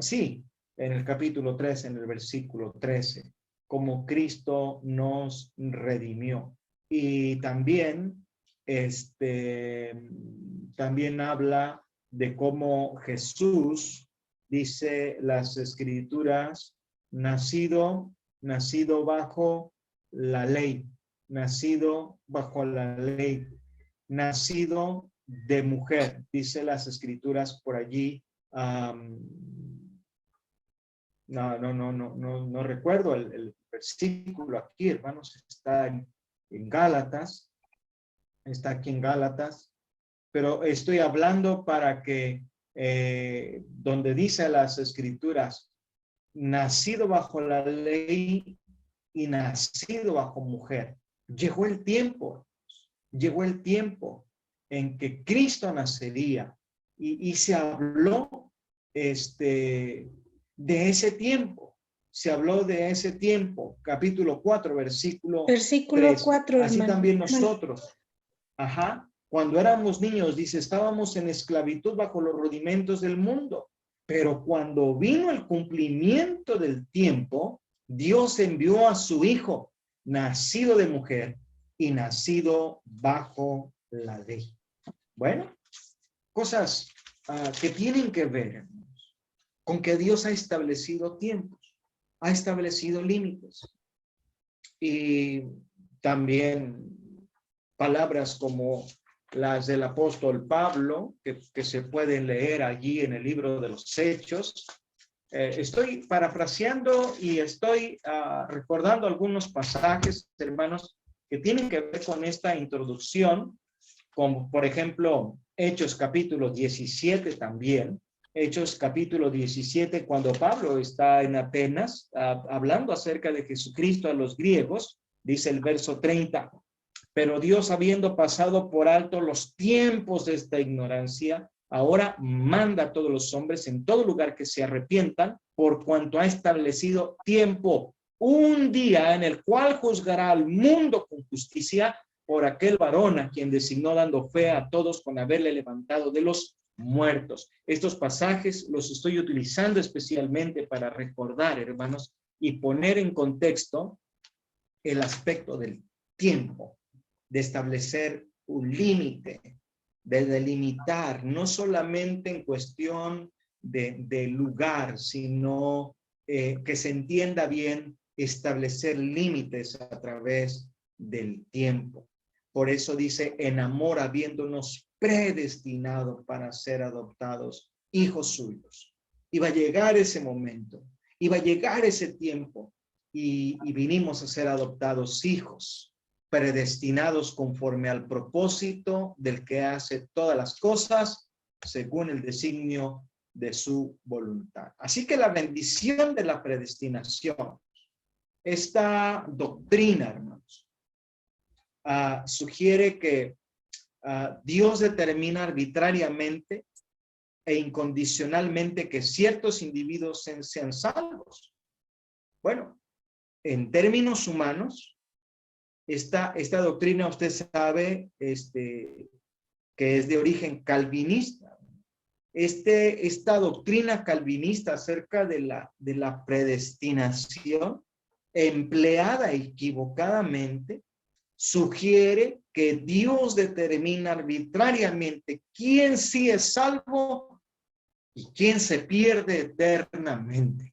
sí, en el capítulo 3, en el versículo 13, como Cristo nos redimió. Y también, también habla de cómo Jesús, dice las Escrituras, nacido bajo la ley, nacido de mujer, dice las Escrituras por allí. No recuerdo el versículo aquí, hermanos, está en Gálatas, está aquí en Gálatas, pero estoy hablando para que donde dice las Escrituras, nacido bajo la ley y nacido bajo mujer. Llegó el tiempo en que Cristo nacería y se habló de ese tiempo. Se habló de ese tiempo, capítulo 4, versículo 3. 4, Así hermano. también nosotros. Cuando éramos niños, dice, estábamos en esclavitud bajo los rudimentos del mundo. Pero cuando vino el cumplimiento del tiempo, Dios envió a su Hijo, nacido de mujer y nacido bajo la ley. Bueno, cosas que tienen que ver, hermanos, con que Dios ha establecido tiempos, ha establecido límites. Y también palabras como las del apóstol Pablo, que se pueden leer allí en el libro de los Hechos. Estoy parafraseando y estoy recordando algunos pasajes, hermanos, que tienen que ver con esta introducción, como por ejemplo Hechos capítulo 17 también, Hechos capítulo 17, cuando Pablo está en Atenas hablando acerca de Jesucristo a los griegos, dice el verso 30, pero Dios, habiendo pasado por alto los tiempos de esta ignorancia, ahora manda a todos los hombres en todo lugar que se arrepientan, por cuanto ha establecido tiempo, un día en el cual juzgará al mundo con justicia por aquel varón a quien designó, dando fe a todos con haberle levantado de los muertos. Estos pasajes los estoy utilizando especialmente para recordar, hermanos, y poner en contexto el aspecto del tiempo, de establecer un límite, de delimitar, no solamente en cuestión de lugar, sino que se entienda bien establecer límites a través del tiempo. Por eso dice, en amor habiéndonos predestinado para ser adoptados hijos suyos. Iba a llegar ese momento, iba a llegar ese tiempo y vinimos a ser adoptados hijos, predestinados conforme al propósito del que hace todas las cosas según el designio de su voluntad. Así que la bendición de la predestinación, esta doctrina, hermanos, sugiere que Dios determina arbitrariamente e incondicionalmente que ciertos individuos sean salvos. Bueno, en términos humanos, esta doctrina, usted sabe, que es de origen calvinista. Esta doctrina calvinista acerca de la predestinación, empleada equivocadamente, sugiere que Dios determina arbitrariamente quién sí es salvo y quién se pierde eternamente,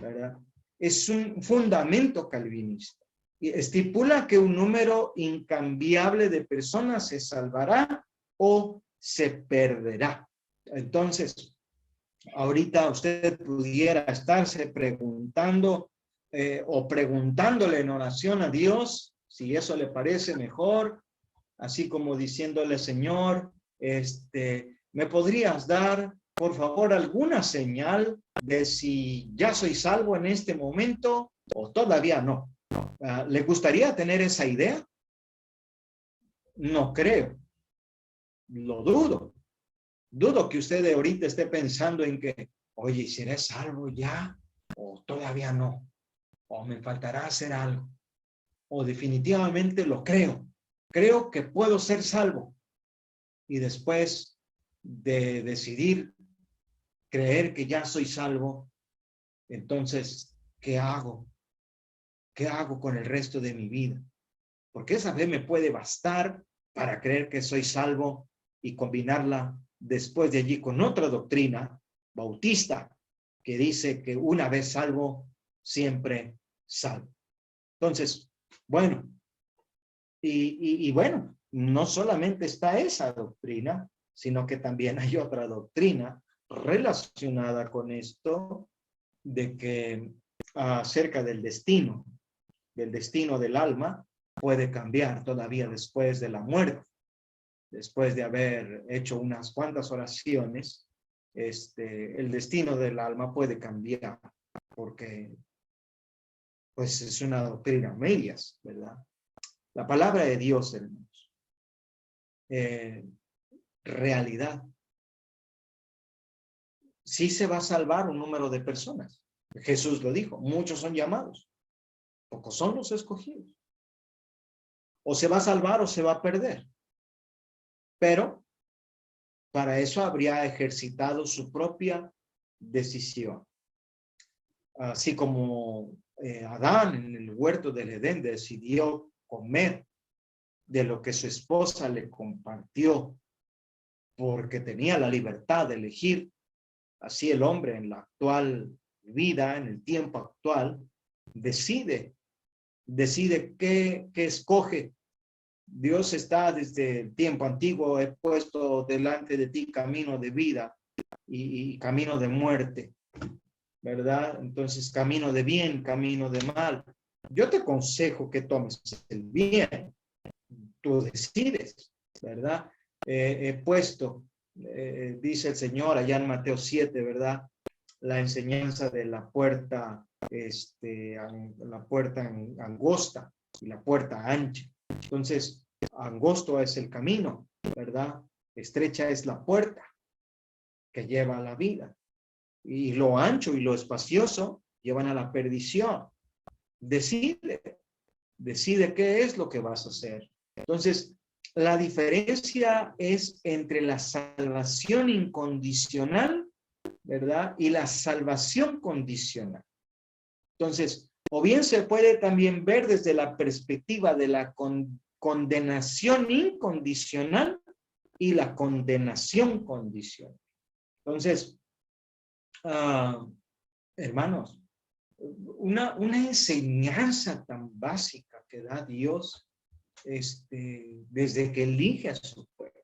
¿verdad? Es un fundamento calvinista. Y estipula que un número incambiable de personas se salvará o se perderá. Entonces, ahorita usted pudiera estarse preguntando o preguntándole en oración a Dios, si eso le parece mejor, así como diciéndole, Señor, ¿me podrías dar, por favor, alguna señal de si ya soy salvo en este momento o todavía no? ¿Le gustaría tener esa idea? No creo. Lo dudo. Dudo que usted ahorita esté pensando en que, oye, ¿seré salvo ya o todavía no? ¿O me faltará hacer algo? O definitivamente lo creo. Creo que puedo ser salvo. Y después de decidir creer que ya soy salvo, entonces, ¿qué hago? ¿Qué hago con el resto de mi vida? Porque esa fe me puede bastar para creer que soy salvo y combinarla después de allí con otra doctrina bautista que dice que una vez salvo, siempre salvo. Entonces, bueno, y bueno, no solamente está esa doctrina, sino que también hay otra doctrina relacionada con esto, de que acerca del destino del alma, puede cambiar todavía después de la muerte. Después de haber hecho unas cuantas oraciones, el destino del alma puede cambiar, porque pues es una doctrina a medias, ¿verdad? La palabra de Dios, hermanos, realidad. Sí se va a salvar un número de personas. Jesús lo dijo, muchos son llamados, pocos son los escogidos. O se va a salvar o se va a perder. Pero para eso habría ejercitado su propia decisión. Así como Adán en el huerto del Edén decidió comer de lo que su esposa le compartió porque tenía la libertad de elegir. Así el hombre en la actual vida, en el tiempo actual, decide qué escoge. Dios está desde el tiempo antiguo, he puesto delante de ti camino de vida y camino de muerte, ¿verdad? Entonces, camino de bien, camino de mal. Yo te aconsejo que tomes el bien. Tú decides, ¿verdad? He puesto dice el Señor allá en Mateo 7, ¿verdad? La enseñanza de la puerta, la puerta angosta y la puerta ancha. Entonces, angosto es el camino, ¿verdad? Estrecha es la puerta que lleva a la vida. Y lo ancho y lo espacioso llevan a la perdición. Decide qué es lo que vas a hacer. Entonces, la diferencia es entre la salvación incondicional, ¿verdad? Y la salvación condicional. Entonces, o bien se puede también ver desde la perspectiva de la condenación incondicional y la condenación condicional. Entonces, hermanos, una enseñanza tan básica que da Dios desde que elige a su pueblo.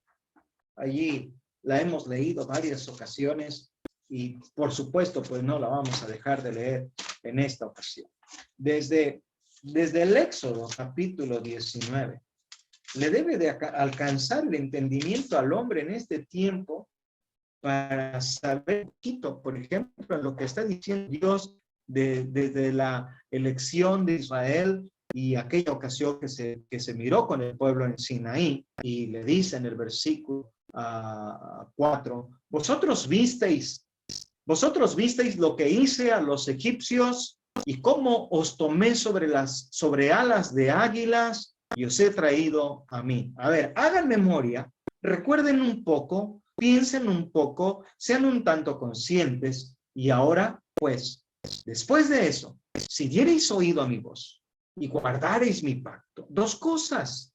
Allí la hemos leído varias ocasiones y por supuesto pues no la vamos a dejar de leer en esta ocasión. Desde el Éxodo capítulo 19 le debe de alcanzar el entendimiento al hombre en este tiempo para saber un poquito, por ejemplo, lo que está diciendo Dios desde la elección de Israel y aquella ocasión que se miró con el pueblo en Sinaí, y le dice en el versículo 4, vosotros visteis lo que hice a los egipcios y cómo os tomé sobre alas de águilas y os he traído a mí. A ver, hagan memoria, recuerden un poco, piensen un poco, sean un tanto conscientes, y ahora, pues, después de eso, si diereis oído a mi voz y guardareis mi pacto, dos cosas.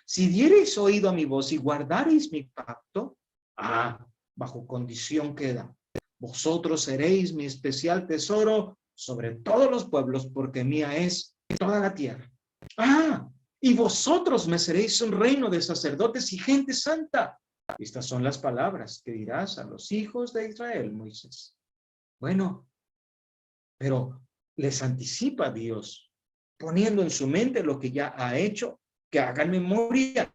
Si diereis oído a mi voz y guardareis mi pacto, bajo condición queda. Vosotros seréis mi especial tesoro sobre todos los pueblos, porque mía es toda la tierra. Y vosotros me seréis un reino de sacerdotes y gente santa. Estas son las palabras que dirás a los hijos de Israel, Moisés. Bueno, pero les anticipa Dios, poniendo en su mente lo que ya ha hecho, que hagan memoria.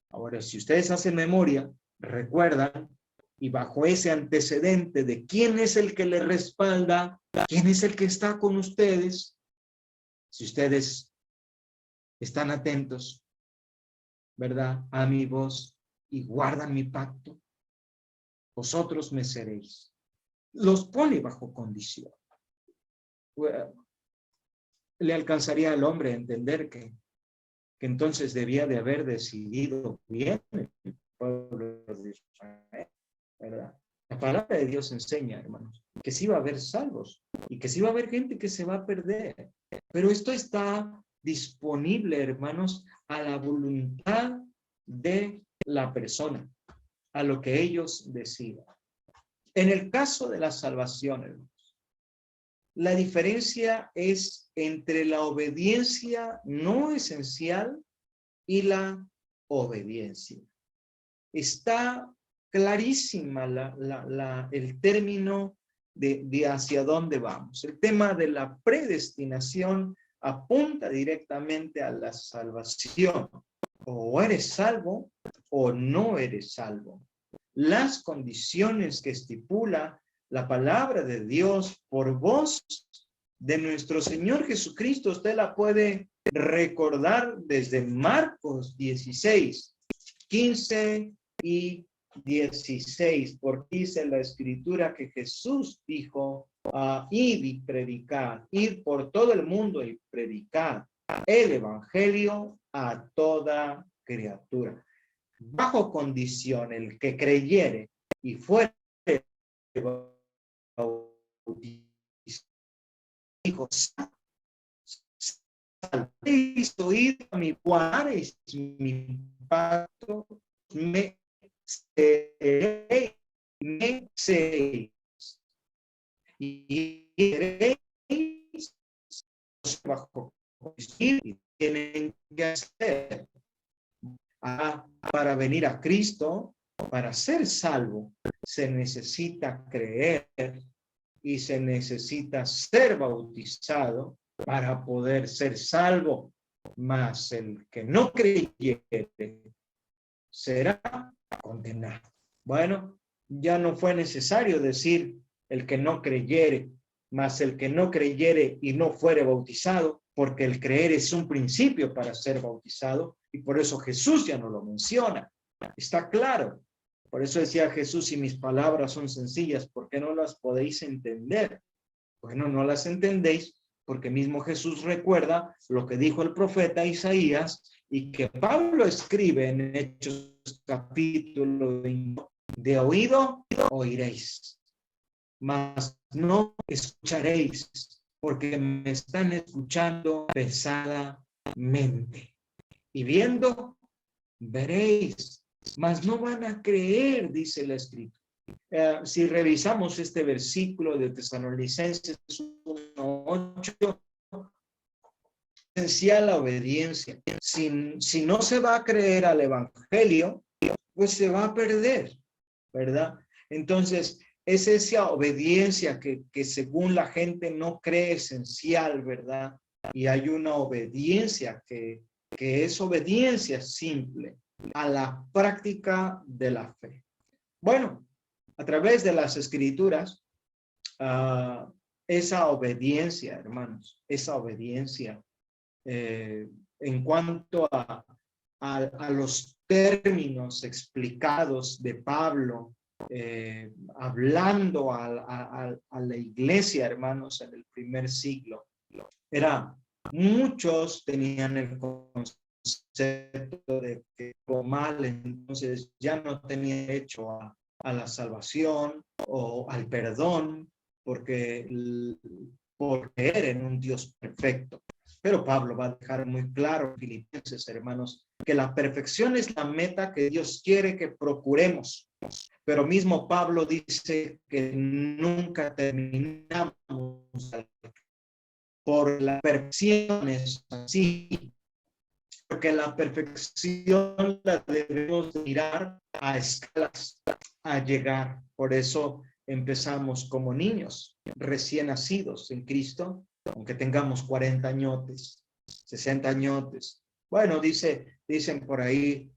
Ahora, si ustedes hacen memoria, recuerdan, y bajo ese antecedente de quién es el que les respalda, quién es el que está con ustedes, si ustedes están atentos, ¿verdad?, a mi voz y guardan mi pacto, vosotros me seréis. Los pone bajo condición. Le alcanzaría al hombre a entender que entonces debía de haber decidido bien el pueblo de Israel, ¿verdad? La palabra de Dios enseña, hermanos, que sí va a haber salvos y que sí va a haber gente que se va a perder. Pero esto está disponible, hermanos, a la voluntad de la persona, a lo que ellos decidan. En el caso de la salvación, hermanos, la diferencia es entre la obediencia no esencial y la obediencia. Está clarísima el término de hacia dónde vamos. El tema de la predestinación apunta directamente a la salvación. O eres salvo o no eres salvo. Las condiciones que estipula la palabra de Dios por voz de nuestro Señor Jesucristo, usted la puede recordar desde Marcos 16, 15 y 16, porque dice la Escritura que Jesús dijo, id y predicad, id por todo el mundo y predicad el Evangelio a toda criatura. Bajo condición, el que creyere y fuere dijo, salvéis, oíd a mi guardaréis mi pacto, me seréis, y seréis bajo condición, y tienen que hacer para venir a Cristo. Para ser salvo se necesita creer y se necesita ser bautizado para poder ser salvo. Mas el que no creyere será condenado. Bueno, ya no fue necesario decir el que no creyere, mas el que no creyere y no fuere bautizado, porque el creer es un principio para ser bautizado, y por eso Jesús ya no lo menciona. Está claro. Por eso decía Jesús, si mis palabras son sencillas, ¿por qué no las podéis entender? Bueno, no las entendéis porque mismo Jesús recuerda lo que dijo el profeta Isaías y que Pablo escribe en Hechos capítulo 20, de oído oiréis, mas no escucharéis, porque me están escuchando pesadamente. Y viendo, veréis, mas no van a creer, dice la Escritura. Si revisamos este versículo de Tesalonicenses 1:8, esencial la obediencia. Si no se va a creer al evangelio, pues se va a perder, ¿verdad? Entonces, es esa obediencia que según la gente no cree esencial, ¿verdad? Y hay una obediencia que es obediencia simple a la práctica de la fe. Bueno, a través de las escrituras, esa obediencia, hermanos, esa obediencia en cuanto a los términos explicados de Pablo, hablando a la iglesia, hermanos, en el primer siglo, muchos tenían el concepto de que lo mal, entonces ya no tenía derecho a la salvación o al perdón, porque por creer en un Dios perfecto. Pero Pablo va a dejar muy claro en Filipenses, hermanos, que la perfección es la meta que Dios quiere que procuremos. Pero mismo Pablo dice que nunca terminamos por la perfección es así. Porque la perfección la debemos mirar a escalas, a llegar. Por eso empezamos como niños recién nacidos en Cristo, aunque tengamos 40 añotes, 60 añotes. Bueno, dicen por ahí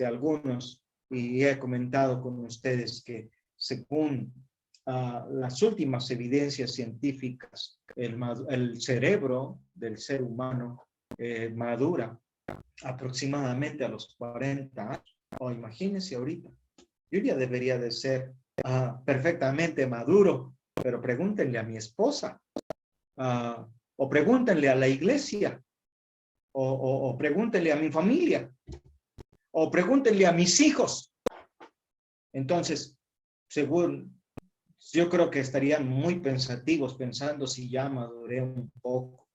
algunos, y he comentado con ustedes que según las últimas evidencias científicas, el cerebro del ser humano madura aproximadamente a los 40 años. O imagínense ahorita, yo ya debería de ser perfectamente maduro, pero pregúntenle a mi esposa, o pregúntenle a la iglesia, o pregúntenle a mi familia, o pregúntenle a mis hijos. Entonces, según, yo creo que estarían muy pensativos pensando si ya maduré un poco.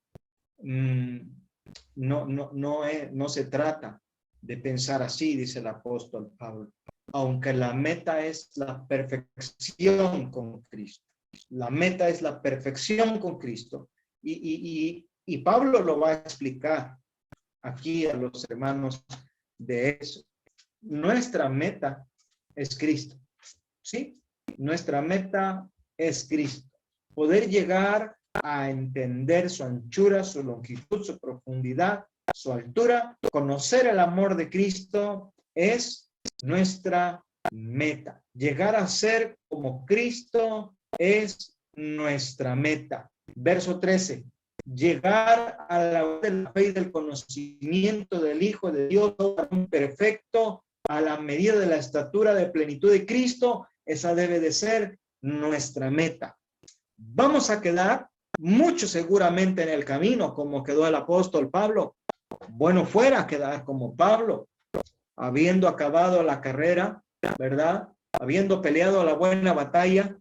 No se trata de pensar así, dice el apóstol Pablo, aunque la meta es la perfección con Cristo. La meta es la perfección con Cristo. Y Pablo lo va a explicar aquí a los hermanos de eso. Nuestra meta es Cristo, ¿sí? Nuestra meta es Cristo. Poder llegar a entender su anchura, su longitud, su profundidad, su altura. Conocer el amor de Cristo es nuestra meta. Llegar a ser como Cristo es nuestra meta. Verso 13. Llegar a la fe y del conocimiento del Hijo de Dios perfecto, a la medida de la estatura de plenitud de Cristo. Esa debe de ser nuestra meta. Vamos a quedar mucho seguramente en el camino, como quedó el apóstol Pablo. Bueno fuera quedar como Pablo, habiendo acabado la carrera, ¿verdad? Habiendo peleado la buena batalla,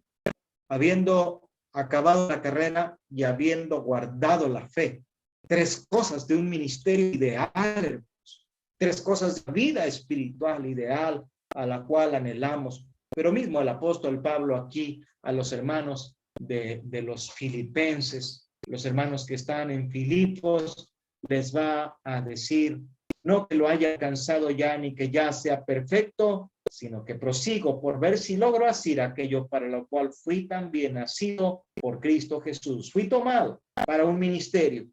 habiendo acabado la carrera y habiendo guardado la fe. 3 cosas de un ministerio ideal, hermanos. 3 cosas de vida espiritual ideal a la cual anhelamos. Pero mismo el apóstol Pablo aquí a los hermanos de los filipenses, los hermanos que están en Filipos, les va a decir, no que lo haya alcanzado ya ni que ya sea perfecto, sino que prosigo por ver si logro hacer aquello para lo cual fui también nacido por Cristo Jesús. Fui tomado para un ministerio.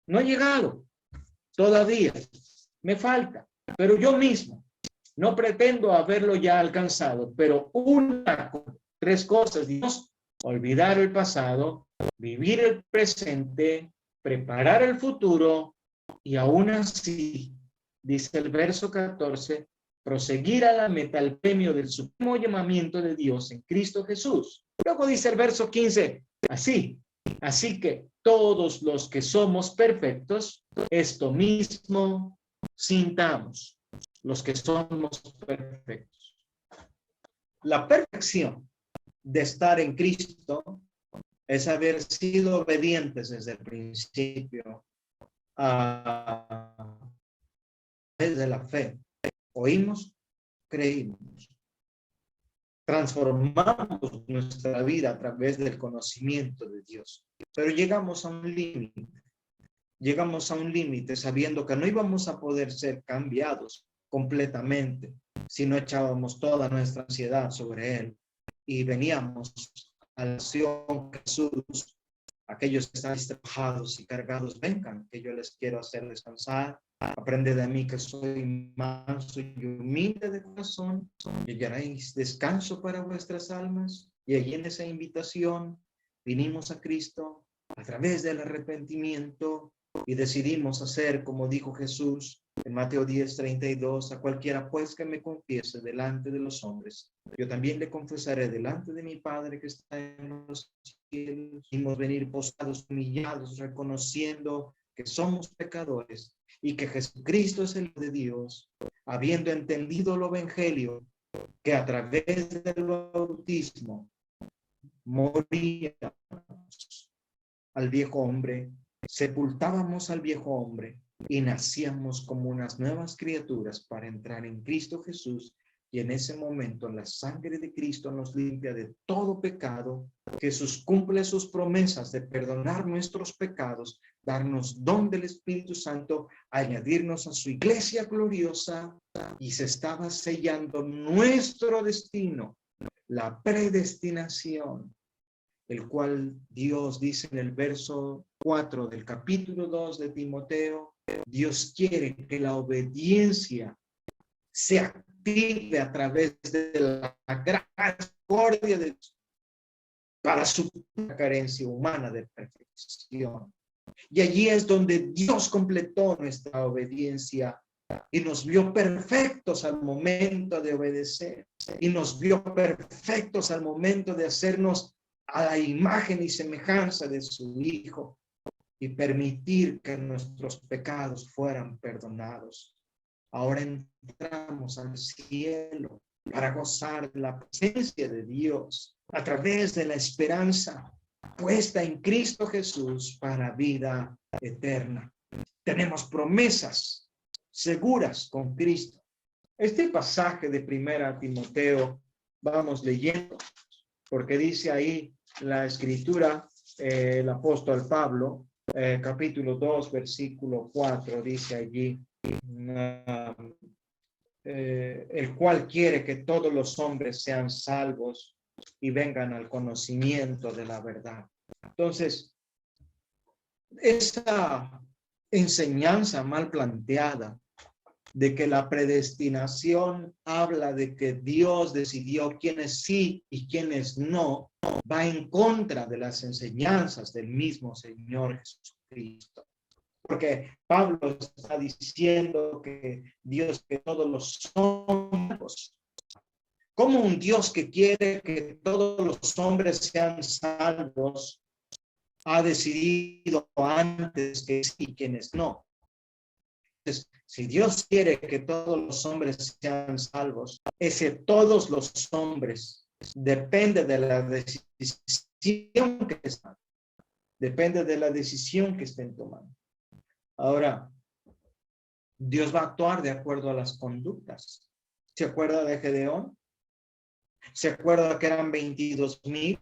No he llegado todavía, me falta, pero yo mismo No pretendo haberlo ya alcanzado, pero tres cosas, Dios, olvidar el pasado, vivir el presente, preparar el futuro y aún así, dice el verso 14, proseguir a la meta, al premio del supremo llamamiento de Dios en Cristo Jesús. Luego dice el verso 15, así que todos los que somos perfectos, esto mismo sintamos, los que somos perfectos. La perfección de estar en Cristo es haber sido obedientes desde el principio desde la fe. Oímos, creímos. Transformamos nuestra vida a través del conocimiento de Dios. Pero llegamos a un límite. Llegamos a un límite sabiendo que no íbamos a poder ser cambiados completamente si no echábamos toda nuestra ansiedad sobre Él. Y veníamos a la acción Jesús. Aquellos que están trabajados y cargados, vengan, que yo les quiero hacer descansar. Aprende de mí que soy manso y humilde de corazón, y hallaréis descanso para vuestras almas. Y allí en esa invitación vinimos a Cristo a través del arrepentimiento y decidimos hacer como dijo Jesús en Mateo 10:32, a cualquiera pues que me confiese delante de los hombres, yo también le confesaré delante de mi Padre que está en los cielos. Hemos venir postrados, humillados, reconociendo que somos pecadores y que Jesucristo es el Hijo de Dios, habiendo entendido el evangelio, que a través del bautismo moríamos al viejo hombre, sepultábamos al viejo hombre y nacíamos como unas nuevas criaturas para entrar en Cristo Jesús. Y en ese momento la sangre de Cristo nos limpia de todo pecado. Jesús cumple sus promesas de perdonar nuestros pecados, darnos don del Espíritu Santo, añadirnos a su iglesia gloriosa, y se estaba sellando nuestro destino, la predestinación, el cual Dios dice en el verso 4 del capítulo 2 de Timoteo, Dios quiere que la obediencia se active a través de la gran misericordia de Dios para su carencia humana de perfección. Y allí es donde Dios completó nuestra obediencia y nos vio perfectos al momento de obedecer, y nos vio perfectos al momento de hacernos a la imagen y semejanza de su Hijo y permitir que nuestros pecados fueran perdonados. Ahora entramos al cielo para gozar de la presencia de Dios a través de la esperanza puesta en Cristo Jesús para vida eterna. Tenemos promesas seguras con Cristo. Este pasaje de 1 Timoteo vamos leyendo, porque dice ahí la escritura, el apóstol Pablo, capítulo 2, versículo 4, dice allí, el cual quiere que todos los hombres sean salvos y vengan al conocimiento de la verdad. Entonces, esa enseñanza mal planteada de que la predestinación habla de que Dios decidió quiénes sí y quiénes no, va en contra de las enseñanzas del mismo Señor Jesucristo. Porque Pablo está diciendo que Dios, que todos los hombres, como un Dios que quiere que todos los hombres sean salvos, ha decidido antes que sí, quienes no. Entonces, si Dios quiere que todos los hombres sean salvos, ese todos los hombres depende de la decisión que están, depende de la decisión que estén tomando. Ahora, Dios va a actuar de acuerdo a las conductas. ¿Se acuerda de Gedeón? ¿Se acuerda que eran 22,000?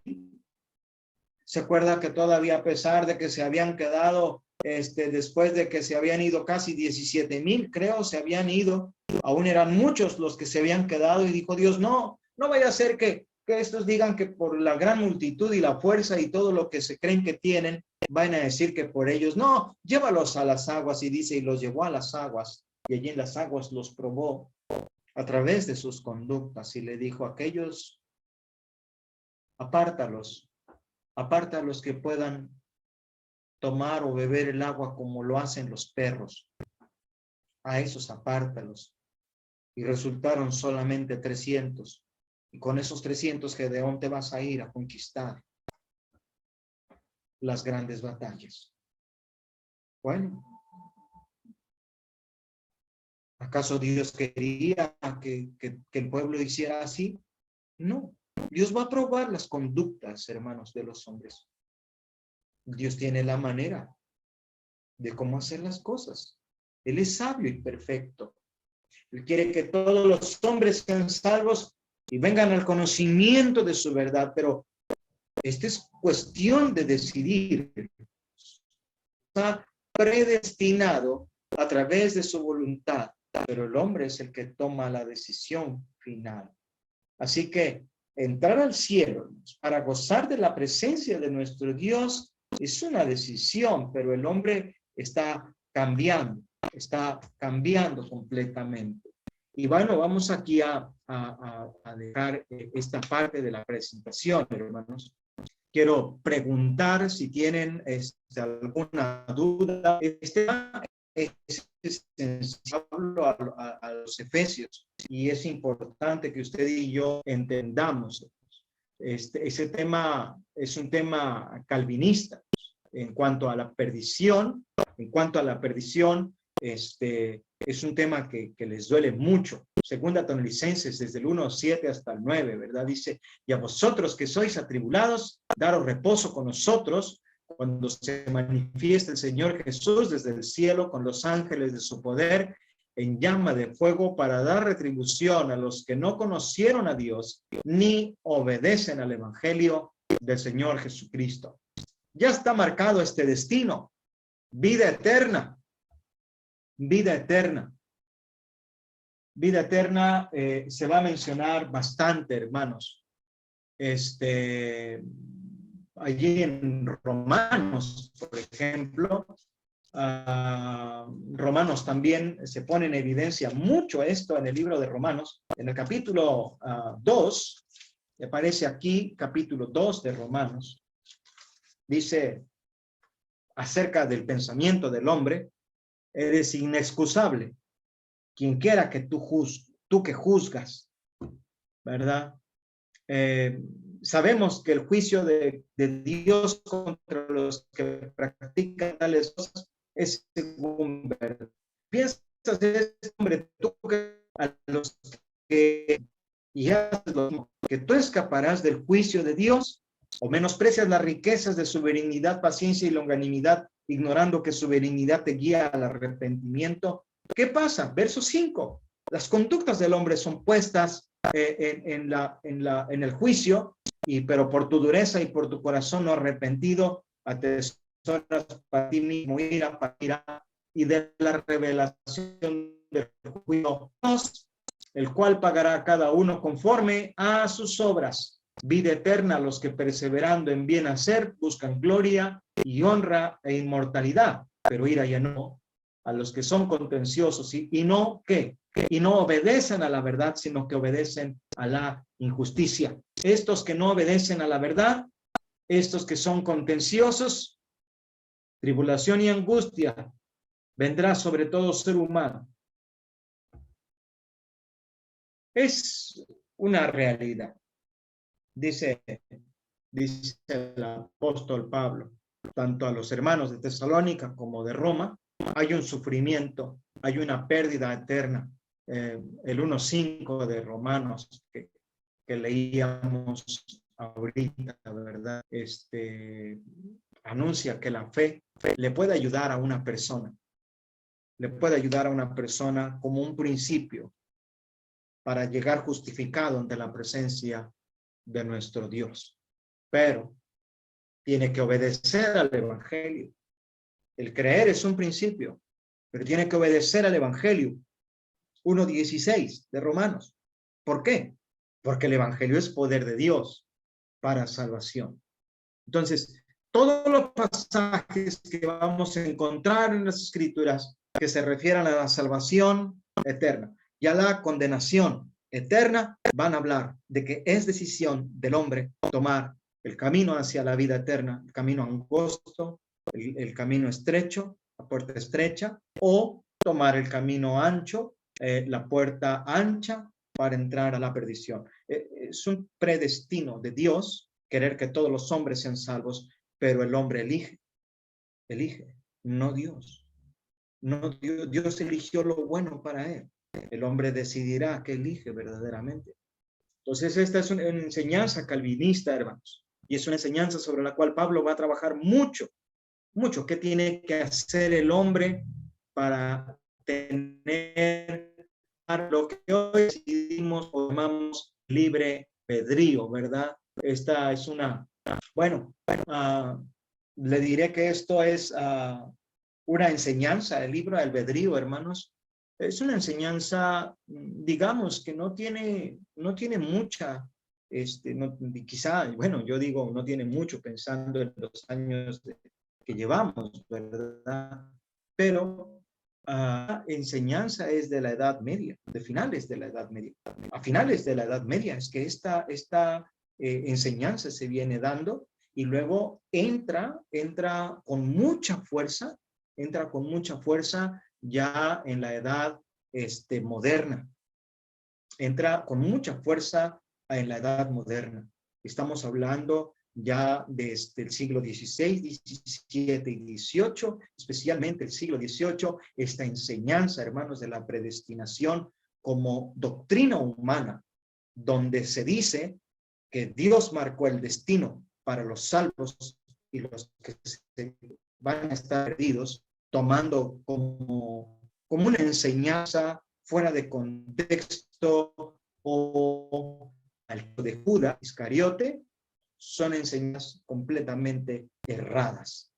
¿Se acuerda que todavía, a pesar de que se habían quedado, después de que se habían ido casi 17,000, creo, se habían ido, aún eran muchos los que se habían quedado, y dijo Dios, no vaya a ser que estos digan que por la gran multitud y la fuerza y todo lo que se creen que tienen, van a decir que por ellos, no, llévalos a las aguas, y dice, y los llevó a las aguas, y allí en las aguas los probó, a través de sus conductas y le dijo: aquellos, apártalos que puedan tomar o beber el agua como lo hacen los perros. A esos apártalos. Y resultaron solamente 300. Y con esos 300, Gedeón, te vas a ir a conquistar las grandes batallas. Bueno, ¿acaso Dios quería que el pueblo hiciera así? No. Dios va a probar las conductas, hermanos, de los hombres. Dios tiene la manera de cómo hacer las cosas. Él es sabio y perfecto. Él quiere que todos los hombres sean salvos y vengan al conocimiento de su verdad, pero esta es cuestión de decidir. Está predestinado a través de su voluntad, pero el hombre es el que toma la decisión final. Así que entrar al cielo para gozar de la presencia de nuestro Dios es una decisión, pero el hombre está cambiando completamente. Y bueno, vamos aquí a dejar esta parte de la presentación, hermanos. Quiero preguntar si tienen alguna duda. Hablo a los Efesios y es importante que usted y yo entendamos. Ese tema es un tema calvinista en cuanto a la perdición. Es un tema que les duele mucho. Segunda Tesalonicenses, desde el 1:7 hasta el 9, ¿verdad? Dice: y a vosotros que sois atribulados, daros reposo con nosotros cuando se manifieste el Señor Jesús desde el cielo con los ángeles de su poder en llama de fuego, para dar retribución a los que no conocieron a Dios ni obedecen al evangelio del Señor Jesucristo. Ya está marcado este destino: vida eterna. Vida eterna. Vida eterna se va a mencionar bastante, hermanos. Allí en Romanos, por ejemplo, Romanos también se pone en evidencia mucho esto en el libro de Romanos. En el capítulo 2, aparece aquí, capítulo 2 de Romanos, dice acerca del pensamiento del hombre: eres inexcusable, quien quiera que tú que juzgas, ¿verdad? Sabemos que el juicio de Dios contra los que practican tales cosas es según verdad. Piensas, hombre, tú que a los que y haces lo mismo, que tú escaparás del juicio de Dios, o menosprecias las riquezas de su benignidad, paciencia y longanimidad, ignorando que su benignidad te guía al arrepentimiento. ¿Qué pasa? Verso 5. Las conductas del hombre son puestas en el juicio, pero por tu dureza y por tu corazón no arrepentido, atesoras para ti mismo ira, y de la revelación del juicio, el cual pagará a cada uno conforme a sus obras. Vida eterna a los que perseverando en bien hacer buscan gloria y honra e inmortalidad, pero ira ya no, a los que son contenciosos y no obedecen a la verdad, sino que obedecen a la injusticia. Estos que no obedecen a la verdad, estos que son contenciosos, tribulación y angustia vendrá sobre todo ser humano. Es una realidad. Dice el apóstol Pablo, tanto a los hermanos de Tesalónica como de Roma, hay un sufrimiento, hay una pérdida eterna. El 1:5 de Romanos que leíamos ahorita, ¿verdad? Anuncia que la fe le puede ayudar a una persona. Le puede ayudar a una persona como un principio para llegar justificado ante la presencia de nuestro Dios. Pero tiene que obedecer al evangelio. El creer es un principio, pero tiene que obedecer al evangelio. 1:16 de Romanos. ¿Por qué? Porque el evangelio es poder de Dios para salvación. Entonces, todos los pasajes que vamos a encontrar en las escrituras que se refieran a la salvación eterna, Ya la condenación eterna van a hablar de que es decisión del hombre tomar el camino hacia la vida eterna, el camino angosto, el camino estrecho, la puerta estrecha, o tomar el camino ancho, la puerta ancha para entrar a la perdición. Es un predestino de Dios querer que todos los hombres sean salvos, pero el hombre elige, no Dios. No, Dios eligió lo bueno para él. El hombre decidirá qué elige verdaderamente. Entonces, esta es una enseñanza calvinista, hermanos, y es una enseñanza sobre la cual Pablo va a trabajar mucho. ¿Qué tiene que hacer el hombre para tener lo que hoy decidimos o llamamos libre albedrío, verdad? Esta es una, bueno, le diré que esto es una enseñanza, el libro albedrío, hermanos. Es una enseñanza, digamos, que no tiene mucha, quizá, bueno, yo digo, no tiene mucho pensando en los años que llevamos, ¿verdad? Pero enseñanza es de la Edad Media, de finales de la Edad Media. A finales de la Edad Media es que esta enseñanza se viene dando y luego entra con mucha fuerza, ya en la edad moderna. Entra con mucha fuerza en la edad moderna. Estamos hablando ya desde el siglo XVI, XVII y XVIII, especialmente el siglo XVIII, esta enseñanza, hermanos, de la predestinación como doctrina humana, donde se dice que Dios marcó el destino para los salvos y los que se van a estar perdidos, tomando como una enseñanza fuera de contexto o al de Judas Iscariote, son enseñanzas completamente erradas.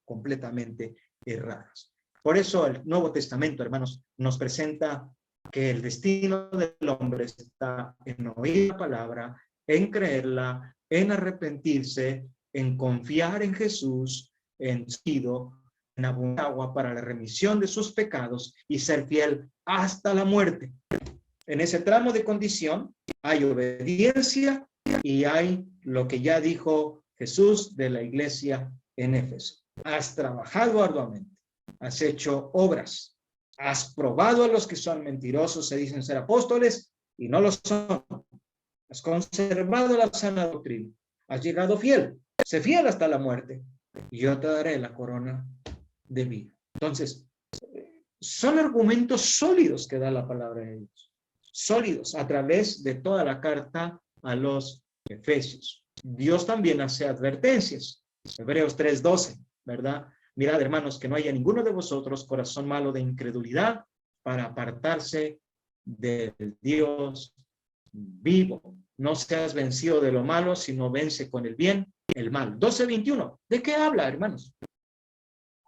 Por eso el Nuevo Testamento, hermanos, nos presenta que el destino del hombre está en oír la palabra, en creerla, en arrepentirse, en confiar en Jesús, en abundar agua para la remisión de sus pecados y ser fiel hasta la muerte. En ese tramo de condición hay obediencia y hay lo que ya dijo Jesús de la iglesia en Éfeso. Has trabajado arduamente, has hecho obras, has probado a los que son mentirosos, se dicen ser apóstoles y no lo son. Has conservado la sana doctrina, has llegado fiel, sé fiel hasta la muerte y yo te daré la corona de vida. Entonces, son argumentos sólidos que da la palabra de Dios, sólidos a través de toda la carta a los Efesios. Dios también hace advertencias. Hebreos 3:12, ¿verdad? Mirad, hermanos, que no haya ninguno de vosotros corazón malo de incredulidad para apartarse del Dios vivo. No seas vencido de lo malo, sino vence con el bien el mal. 12:21. ¿De qué habla, hermanos?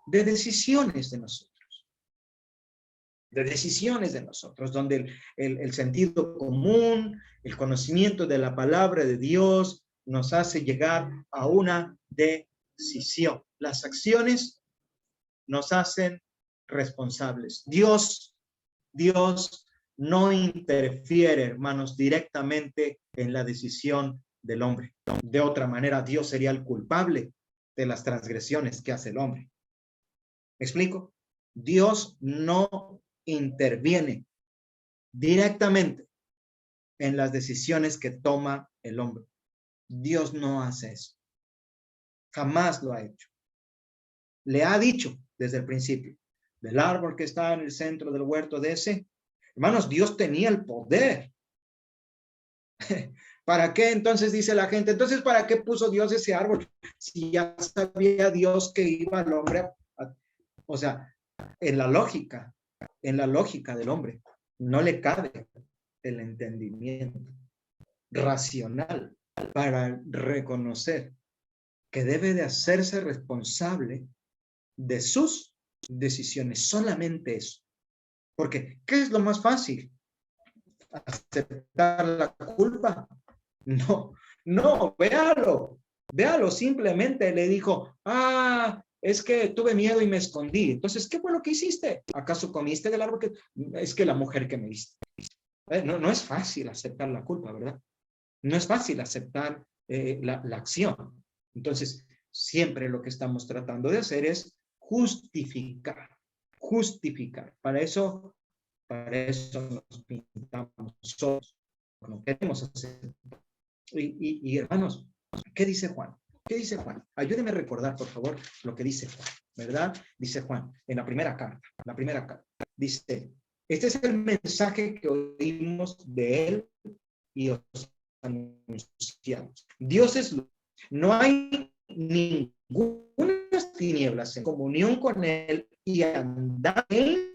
De decisiones de nosotros. De decisiones de nosotros, donde el sentido común, el conocimiento de la palabra de Dios nos hace llegar a una decisión. Las acciones nos hacen responsables. Dios no interfiere, hermanos, directamente en la decisión del hombre. De otra manera, Dios sería el culpable de las transgresiones que hace el hombre. ¿Me explico? Dios no interviene directamente en las decisiones que toma el hombre. Dios no hace eso. Jamás lo ha hecho. Le ha dicho desde el principio, del árbol que está en el centro del huerto de ese, hermanos, Dios tenía el poder. ¿Para qué entonces dice la gente? Entonces, ¿para qué puso Dios ese árbol? Si ya sabía Dios que iba el hombre o sea, en la lógica del hombre, no le cabe el entendimiento racional para reconocer que debe de hacerse responsable de sus decisiones, solamente eso. Porque, ¿qué es lo más fácil? ¿Aceptar la culpa? No, véalo, simplemente le dijo, es que tuve miedo y me escondí. Entonces, ¿qué fue lo que hiciste? ¿Acaso comiste del árbol? Es que la mujer que me diste. No es fácil aceptar la culpa, ¿verdad? No es fácil aceptar la acción. Entonces, siempre lo que estamos tratando de hacer es justificar. Para eso nos pintamos solos. No queremos hacer. Y hermanos, ¿qué dice Juan? ¿Qué dice Juan? Ayúdeme a recordar, por favor, lo que dice Juan, ¿verdad? Dice Juan en la primera carta. Dice, este es el mensaje que oímos de él y os anunciamos. Dios es luz. No hay ninguna tinieblas en comunión con él y andar en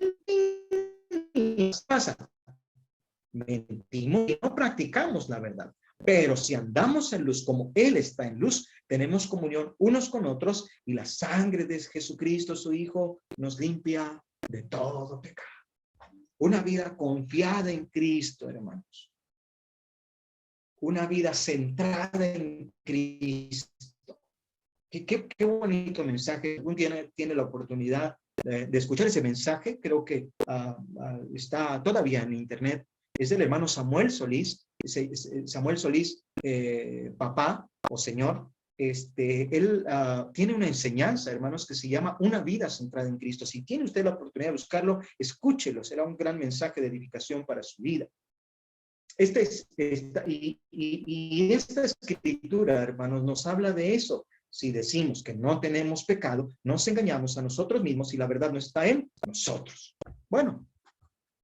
pasa. Mentimos y no practicamos la verdad. Pero si andamos en luz como Él está en luz, tenemos comunión unos con otros y la sangre de Jesucristo, su Hijo, nos limpia de todo pecado. Una vida confiada en Cristo, hermanos. Una vida centrada en Cristo. Qué bonito mensaje. Un día tiene la oportunidad de escuchar ese mensaje. Creo que está todavía en internet. Es del hermano Samuel Solís. Samuel Solís, papá o señor. Él tiene una enseñanza, hermanos, que se llama Una vida centrada en Cristo. Si tiene usted la oportunidad de buscarlo, escúchelo. Será un gran mensaje de edificación para su vida. Esta escritura, hermanos, nos habla de eso. Si decimos que no tenemos pecado, nos engañamos a nosotros mismos y la verdad no está en nosotros. Bueno,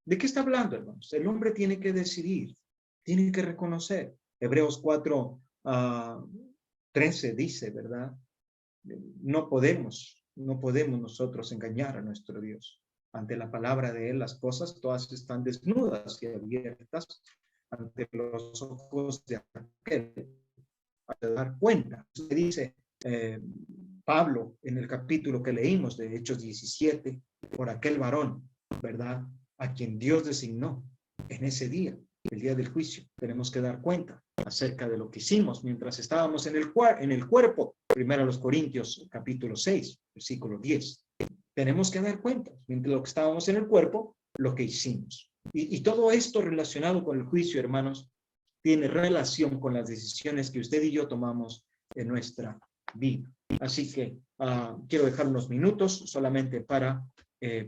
¿de qué está hablando, hermanos? El hombre tiene que decidir, tiene que reconocer. Hebreos 4:13 dice, ¿verdad? No podemos nosotros engañar a nuestro Dios. Ante la palabra de Él, las cosas todas están desnudas y abiertas ante los ojos de aquel. A dar cuenta. Se dice Pablo en el capítulo que leímos de Hechos 17, por aquel varón, ¿verdad? A quien Dios designó en ese día, el día del juicio. Tenemos que dar cuenta acerca de lo que hicimos mientras estábamos en el cuerpo. Primero a los Corintios, capítulo 6, versículo 10. Tenemos que dar cuenta, mientras lo que estábamos en el cuerpo, lo que hicimos. Y todo esto relacionado con el juicio, hermanos, tiene relación con las decisiones que usted y yo tomamos en nuestra vida. Así que quiero dejar unos minutos solamente para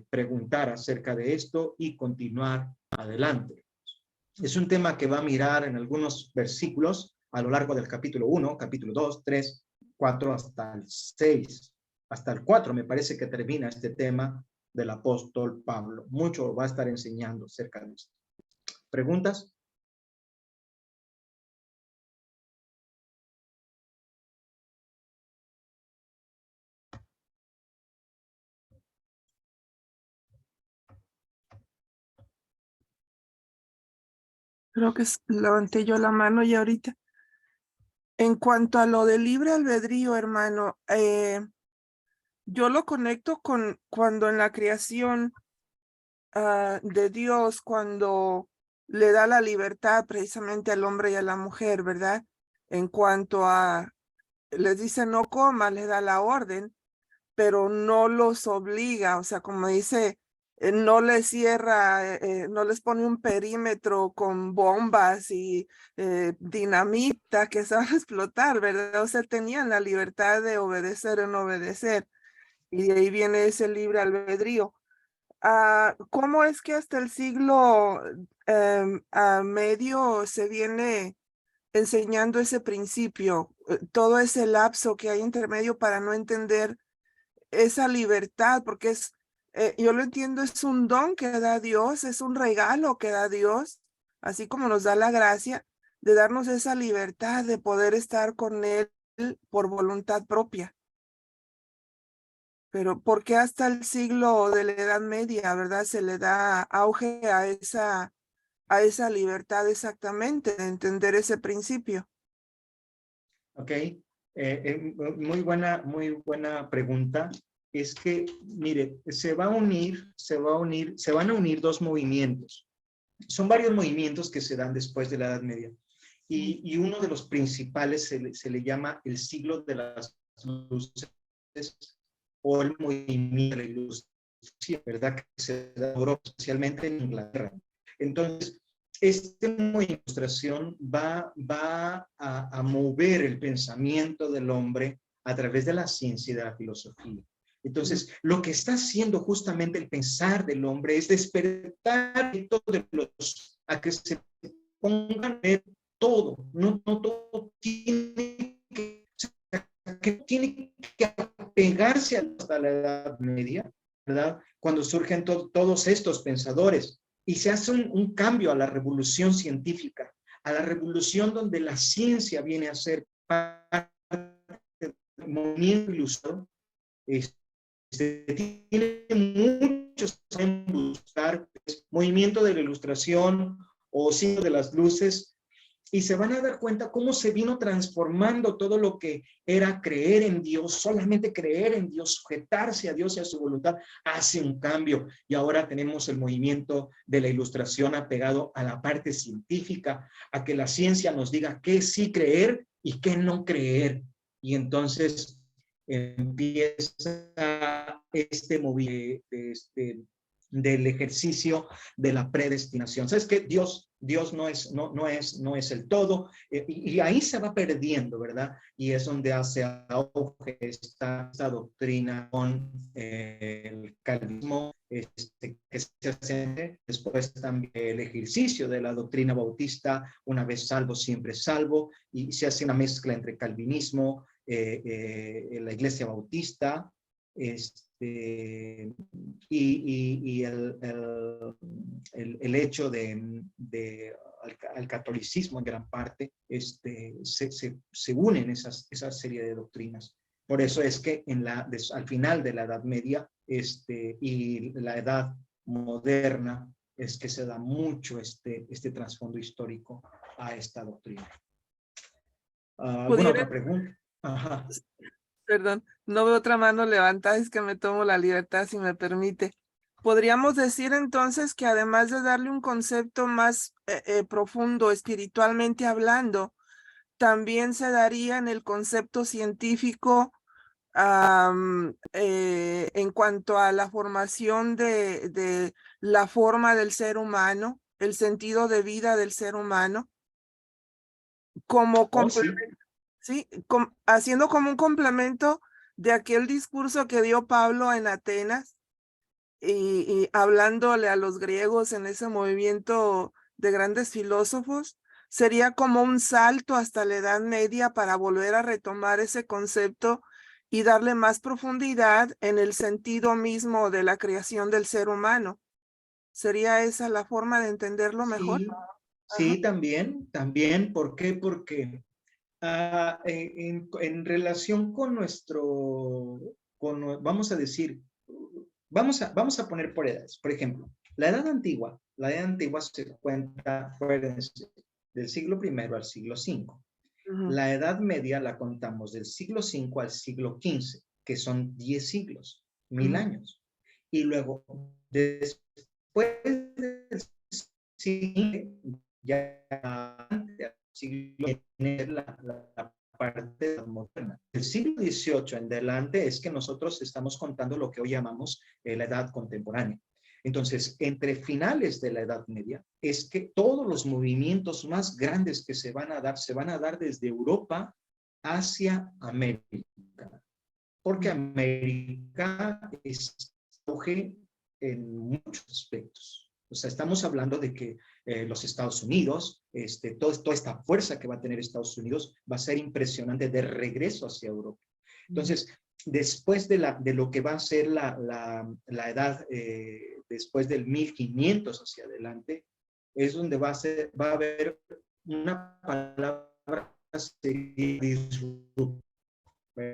preguntar acerca de esto y continuar adelante. Es un tema que va a mirar en algunos versículos a lo largo del capítulo 1, capítulo 2, 3, 4 hasta el 6. Hasta el 4 me parece que termina este tema del apóstol Pablo. Mucho va a estar enseñando acerca de esto. ¿Preguntas? Creo que levanté yo la mano y ahorita. En cuanto a lo del libre albedrío, hermano, yo lo conecto con cuando en la creación de Dios, cuando le da la libertad precisamente al hombre y a la mujer, ¿verdad? En cuanto a, les dice no coma, les da la orden, pero no los obliga, o sea, como dice, no les cierra, no les pone un perímetro con bombas y dinamita que se van a explotar, ¿verdad? O sea, tenían la libertad de obedecer o no obedecer, y de ahí viene ese libre albedrío. ¿Cómo es que hasta el siglo medio se viene enseñando ese principio? Todo ese lapso que hay intermedio para no entender esa libertad, porque yo lo entiendo, es un don que da Dios, es un regalo que da Dios, así como nos da la gracia de darnos esa libertad de poder estar con Él por voluntad propia. Pero ¿por qué hasta el siglo de la Edad Media, verdad, se le da auge a esa libertad exactamente, de entender ese principio? Ok, muy buena pregunta. Es que, mire, se van a unir dos movimientos. Son varios movimientos que se dan después de la Edad Media. Y uno de los principales se le llama el siglo de las luces o el movimiento de la ilustración, ¿verdad? Que se da en Europa, especialmente en Inglaterra. Entonces, esta ilustración va a mover el pensamiento del hombre a través de la ciencia y de la filosofía. Entonces, lo que está haciendo justamente el pensar del hombre es despertar a que se pongan a ver todo, no todo tiene que apegarse hasta la Edad Media, ¿verdad? Cuando surgen todos estos pensadores y se hace un cambio a la revolución científica, a la revolución donde la ciencia viene a ser parte del movimiento ilustrado. Tiene muchos en buscar movimiento de la ilustración o signo de las luces, y se van a dar cuenta cómo se vino transformando todo lo que era creer en Dios, solamente creer en Dios, sujetarse a Dios y a su voluntad, hace un cambio. Y ahora tenemos el movimiento de la ilustración apegado a la parte científica, a que la ciencia nos diga qué sí creer y qué no creer. Y entonces empieza este movimiento del ejercicio de la predestinación. ¿Sabes qué? Dios no es el todo, y ahí se va perdiendo, ¿verdad? Y es donde hace auge esta doctrina con el calvinismo, que se hace después también el ejercicio de la doctrina bautista, una vez salvo, siempre salvo, y se hace una mezcla entre calvinismo, la iglesia bautista, y el hecho al catolicismo en gran parte, se unen esa serie de doctrinas. Por eso es que al final de la Edad Media y la Edad Moderna es que se da mucho este trasfondo histórico a esta doctrina. ¿Alguna otra pregunta? Ajá. Perdón, no veo otra mano levantada, es que me tomo la libertad, si me permite. Podríamos decir entonces que además de darle un concepto más profundo espiritualmente hablando, también se daría en el concepto científico en cuanto a la formación de la forma del ser humano, el sentido de vida del ser humano, como complemento. Sí, haciendo como un complemento de aquel discurso que dio Pablo en Atenas y hablándole a los griegos en ese movimiento de grandes filósofos, sería como un salto hasta la Edad Media para volver a retomar ese concepto y darle más profundidad en el sentido mismo de la creación del ser humano. ¿Sería esa la forma de entenderlo mejor? Sí, también. ¿Por qué? Porque en relación con vamos a decir, vamos a poner por edades. Por ejemplo, la edad antigua se cuenta del siglo I al siglo V. La Edad Media la contamos del siglo V al siglo XV, que son 10 siglos, 1000 años. Y luego, después del siglo, ya la parte moderna. Del siglo XVIII en adelante es que nosotros estamos contando lo que hoy llamamos la edad contemporánea. Entonces, entre finales de la Edad Media, es que todos los movimientos más grandes que se van a dar desde Europa hacia América. Porque América es auge en muchos aspectos. O sea, estamos hablando de que los Estados Unidos, toda esta fuerza que va a tener Estados Unidos va a ser impresionante de regreso hacia Europa. Entonces, después de lo que va a ser la edad, después del 1500 hacia adelante, es donde va a haber una palabra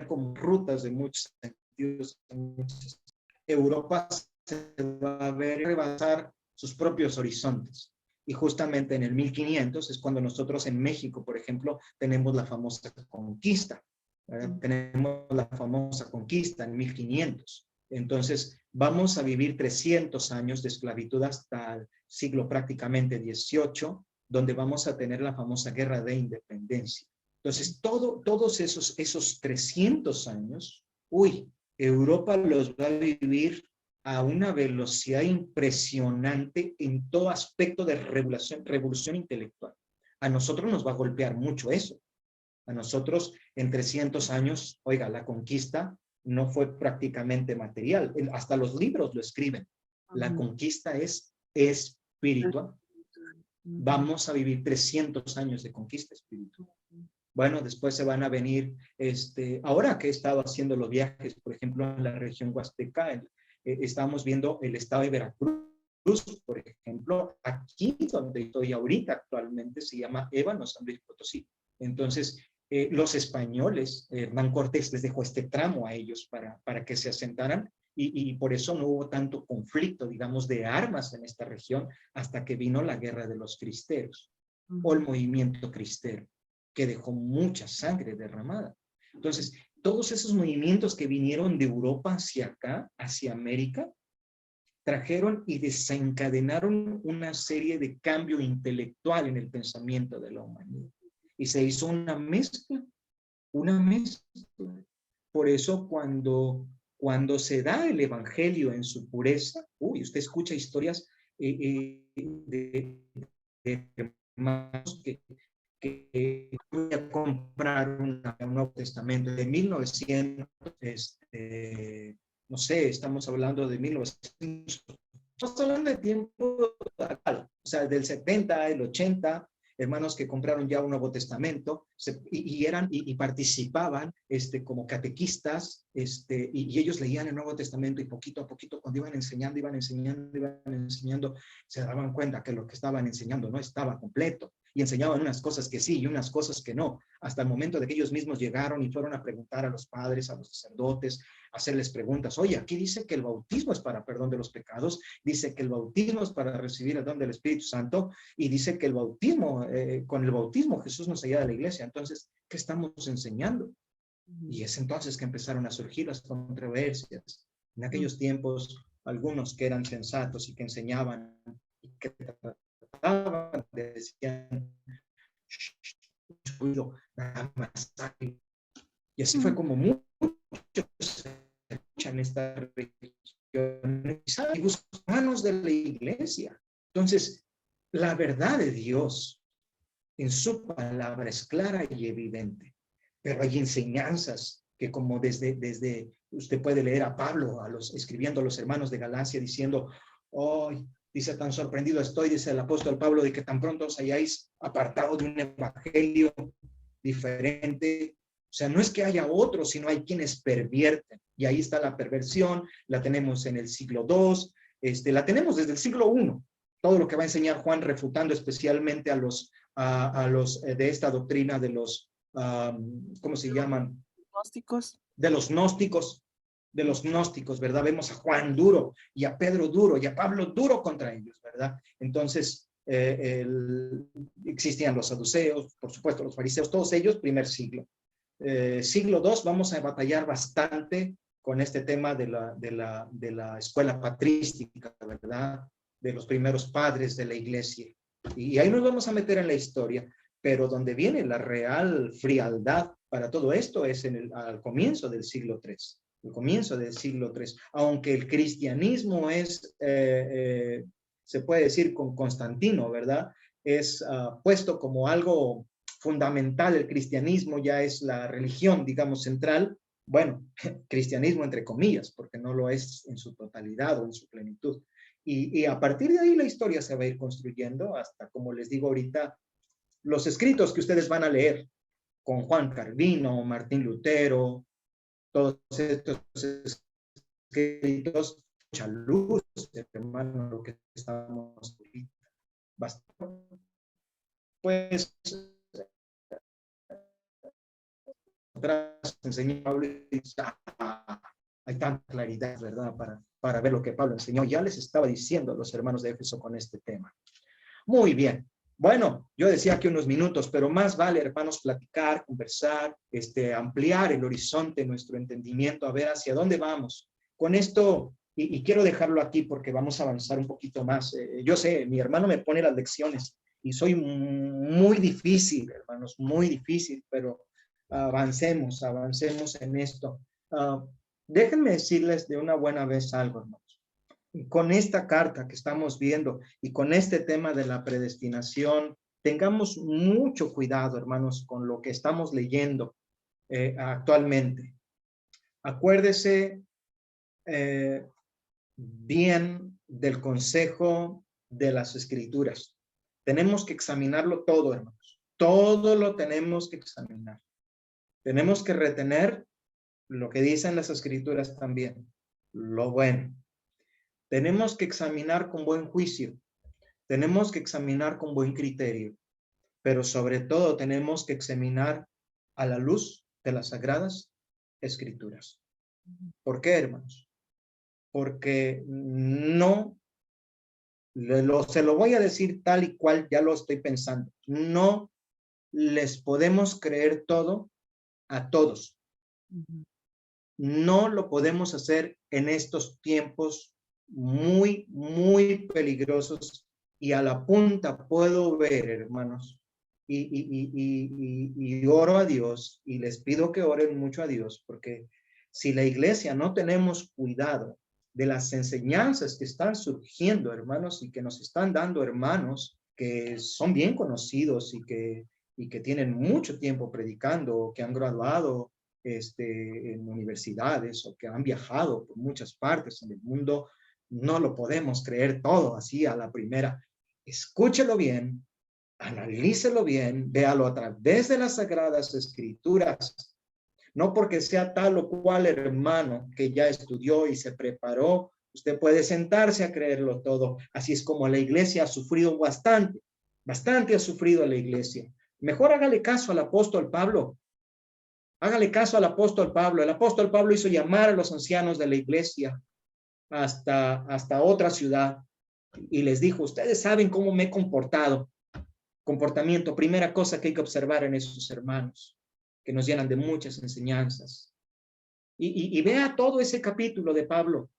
como rutas de muchos sentidos. Europa se va a ver rebasar sus propios horizontes. Y justamente en el 1500 es cuando nosotros en México, por ejemplo, tenemos la famosa conquista. Tenemos la famosa conquista en 1500. Entonces, vamos a vivir 300 años de esclavitud hasta el siglo prácticamente 18, donde vamos a tener la famosa guerra de independencia. Entonces, todos esos 300 años, Europa los va a vivir a una velocidad impresionante en todo aspecto de revolución intelectual. A nosotros nos va a golpear mucho eso. A nosotros en 300 años, oiga, la conquista no fue prácticamente material. Hasta los libros lo escriben. La conquista es espiritual. Vamos a vivir 300 años de conquista espiritual. Bueno, después se van a venir, ahora que he estado haciendo los viajes, por ejemplo, en la región huasteca, estamos viendo el estado de Veracruz, por ejemplo, aquí donde estoy ahorita actualmente se llama Ébano, San Luis Potosí. Entonces, los españoles, Hernán Cortés les dejó este tramo a ellos para que se asentaran y por eso no hubo tanto conflicto, digamos, de armas en esta región hasta que vino la guerra de los cristeros o el movimiento cristero, que dejó mucha sangre derramada. Entonces, todos esos movimientos que vinieron de Europa hacia acá, hacia América, trajeron y desencadenaron una serie de cambio intelectual en el pensamiento de la humanidad. Y se hizo una mezcla, una mezcla. Por eso cuando se da el evangelio en su pureza, usted escucha historias de hermanos que voy a comprar un Nuevo Testamento de 1900, no sé, estamos hablando de 1900, estamos hablando de tiempo actual, o sea, del 70, el 80, hermanos que compraron ya un Nuevo Testamento y participaban como catequistas, y ellos leían el Nuevo Testamento y poquito a poquito cuando iban enseñando, se daban cuenta que lo que estaban enseñando no estaba completo y enseñaban unas cosas que sí y unas cosas que no, hasta el momento de que ellos mismos llegaron y fueron a preguntar a los padres, a los sacerdotes, a hacerles preguntas. Oye, aquí dice que el bautismo es para perdón de los pecados, dice que el bautismo es para recibir el don del Espíritu Santo y dice que el bautismo, con el bautismo Jesús nos ayuda a la iglesia. Entonces, ¿qué estamos enseñando? Y es entonces que empezaron a surgir las controversias. En aquellos tiempos, algunos que eran sensatos y que enseñaban y que trataban, decían, y así fue como muchos en esta región y buscan manos de la iglesia. Entonces, la verdad de Dios en su palabra es clara y evidente, pero hay enseñanzas que como desde usted puede leer a Pablo escribiendo a los hermanos de Galacia diciendo, dice, tan sorprendido estoy, dice el apóstol Pablo, de que tan pronto os hayáis apartado de un evangelio diferente. O sea, no es que haya otro, sino hay quienes pervierten. Y ahí está la perversión, la tenemos en el siglo II, la tenemos desde el siglo I. Todo lo que va a enseñar Juan refutando especialmente a los de esta doctrina de los, ¿cómo se llaman? Gnósticos. De los gnósticos, ¿verdad? Vemos a Juan duro y a Pedro duro y a Pablo duro contra ellos, ¿verdad? Entonces, existían los saduceos, por supuesto los fariseos, todos ellos, primer siglo. Siglo II vamos a batallar bastante con este tema de la escuela patrística, ¿verdad? De los primeros padres de la iglesia. Y ahí nos vamos a meter en la historia, pero donde viene la real frialdad para todo esto es al comienzo del siglo III. El comienzo del siglo III. Aunque el cristianismo es, se puede decir con Constantino, ¿verdad? Es puesto como algo fundamental, el cristianismo ya es la religión, digamos, central. Bueno, cristianismo entre comillas, porque no lo es en su totalidad o en su plenitud. Y a partir de ahí la historia se va a ir construyendo hasta, como les digo ahorita, los escritos que ustedes van a leer con Juan Calvino, Martín Lutero, todos estos escritos, mucha luz, hermano, lo que estamos ahorita. Pues, enseñó Pablo y dice, hay tanta claridad, ¿verdad? Para ver lo que Pablo enseñó. Ya les estaba diciendo a los hermanos de Éfeso con este tema. Muy bien. Bueno, yo decía que unos minutos, pero más vale, hermanos, platicar, conversar, ampliar el horizonte, nuestro entendimiento, a ver hacia dónde vamos. Con esto, y quiero dejarlo aquí porque vamos a avanzar un poquito más. Yo sé, mi hermano me pone las lecciones y soy muy difícil, hermanos, muy difícil, pero avancemos en esto. Déjenme decirles de una buena vez algo, hermanos. con esta carta que estamos viendo y con este tema de la predestinación, tengamos mucho cuidado, hermanos, con lo que estamos leyendo actualmente. Acuérdese bien del consejo de las Escrituras. Tenemos que examinarlo todo, hermanos. Todo lo tenemos que examinar. Tenemos que retener lo que dicen las Escrituras también, lo bueno. Tenemos que examinar con buen juicio. Tenemos que examinar con buen criterio. Pero sobre todo tenemos que examinar a la luz de las Sagradas Escrituras. ¿Por qué, hermanos? Porque no, se lo voy a decir tal y cual ya lo estoy pensando. No les podemos creer todo a todos. No lo podemos hacer en estos tiempos muy, muy peligrosos, y a la punta puedo ver, hermanos, y oro a Dios y les pido que oren mucho a Dios, porque si la iglesia no tenemos cuidado de las enseñanzas que están surgiendo, hermanos, y que nos están dando hermanos que son bien conocidos y que tienen mucho tiempo predicando, que han graduado en universidades o que han viajado por muchas partes en el mundo, no lo podemos creer todo así a la primera. Escúchelo bien, analícelo bien, véalo a través de las Sagradas Escrituras. No porque sea tal o cual hermano que ya estudió y se preparó, usted puede sentarse a creerlo todo. Así es como la iglesia ha sufrido bastante, bastante ha sufrido la iglesia. Mejor hágale caso al apóstol Pablo. Hágale caso al apóstol Pablo. El apóstol Pablo hizo llamar a los ancianos de la iglesia hasta otra ciudad y les dijo, ustedes saben cómo me he comportado. Comportamiento, primera cosa que hay que observar en esos hermanos, que nos llenan de muchas enseñanzas. Y vea todo ese capítulo de Pablo,